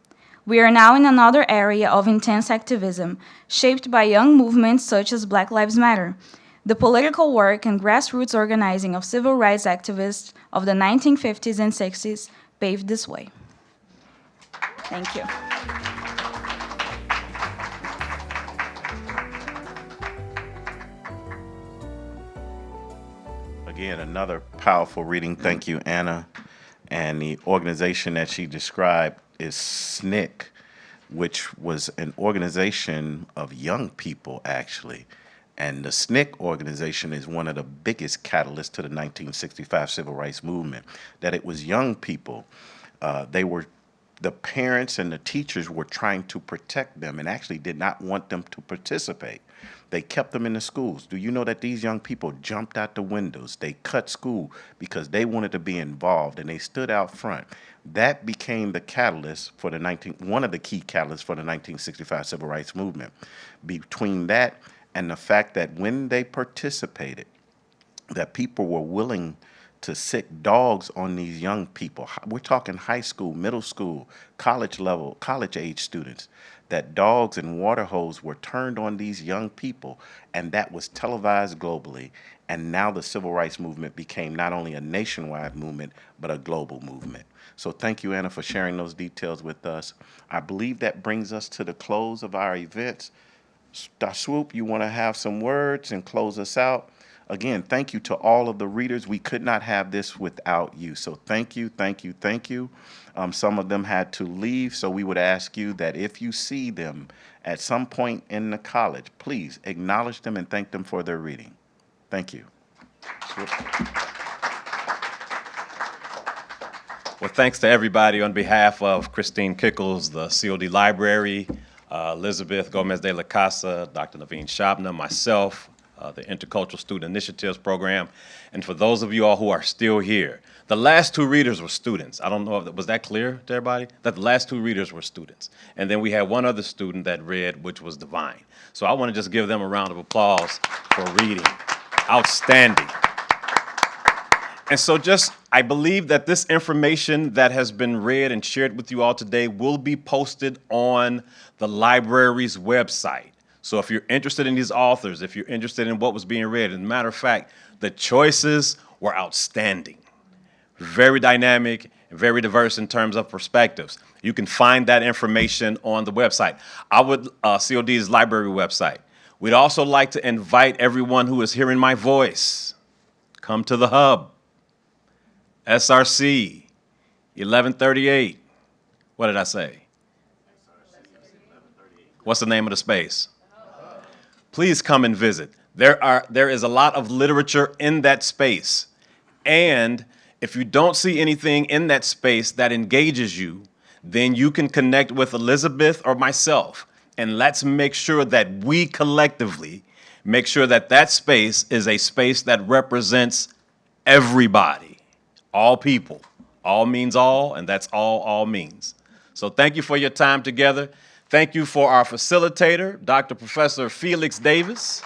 We are now in another area of intense activism, shaped by young movements such as Black Lives Matter. The political work and grassroots organizing of civil rights activists of the 1950s and 60s paved this way. Thank you. Again, another powerful reading. Thank you, Anna. And the organization that she described is SNCC, which was an organization of young people, actually. And the SNCC organization is one of the biggest catalysts to the 1965 civil rights movement, that it was young people. The parents and the teachers were trying to protect them and actually did not want them to participate. They kept them in the schools. Do you know that these young people jumped out the windows? They cut school because they wanted to be involved, and they stood out front. That became the catalyst for one of the key catalysts for the 1965 civil rights movement. Between that and the fact that when they participated, that people were willing to sick dogs on these young people. We're talking high school, middle school, college age students, that dogs and water hoses were turned on these young people, and that was televised globally. And now the civil rights movement became not only a nationwide movement, but a global movement. So thank you, Anna, for sharing those details with us. I believe that brings us to the close of our events. Swope, you want to have some words and close us out? Again, thank you to all of the readers. We could not have this without you. So thank you, thank you, thank you. Some of them had to leave, so we would ask you that if you see them at some point in the college, please acknowledge them and thank them for their reading. Thank you. Well, thanks to everybody on behalf of Christine Kickles, the COD Library, Elizabeth Gomez de la Casa, Dr. Nevien Shaabneh, myself, the Intercultural Student Initiatives Program, and for those of you all who are still here. The last two readers were students. I don't know if was that clear to everybody? That the last two readers were students. And then we had one other student that read, which was Divine. So I want to just give them a round of applause for reading. Outstanding. And so I believe that this information that has been read and shared with you all today will be posted on the library's website. So if you're interested in these authors, if you're interested in what was being read, as a matter of fact, the choices were outstanding. Very dynamic, very diverse in terms of perspectives. You can find that information on the website. COD's library website. We'd also like to invite everyone who is hearing my voice, come to the hub. SRC, 1138. What did I say? What's the name of the space? Please come and visit. There is a lot of literature in that space. And if you don't see anything in that space that engages you, then you can connect with Elizabeth or myself. And let's make sure that we collectively make sure that that space is a space that represents everybody, all people. All means all, and that's all means. So thank you for your time together. Thank you for our facilitator, Dr. Professor Felix Davis,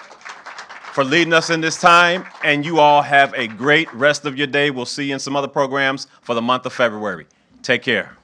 for leading us in this time. And you all have a great rest of your day. We'll see you in some other programs for the month of February. Take care.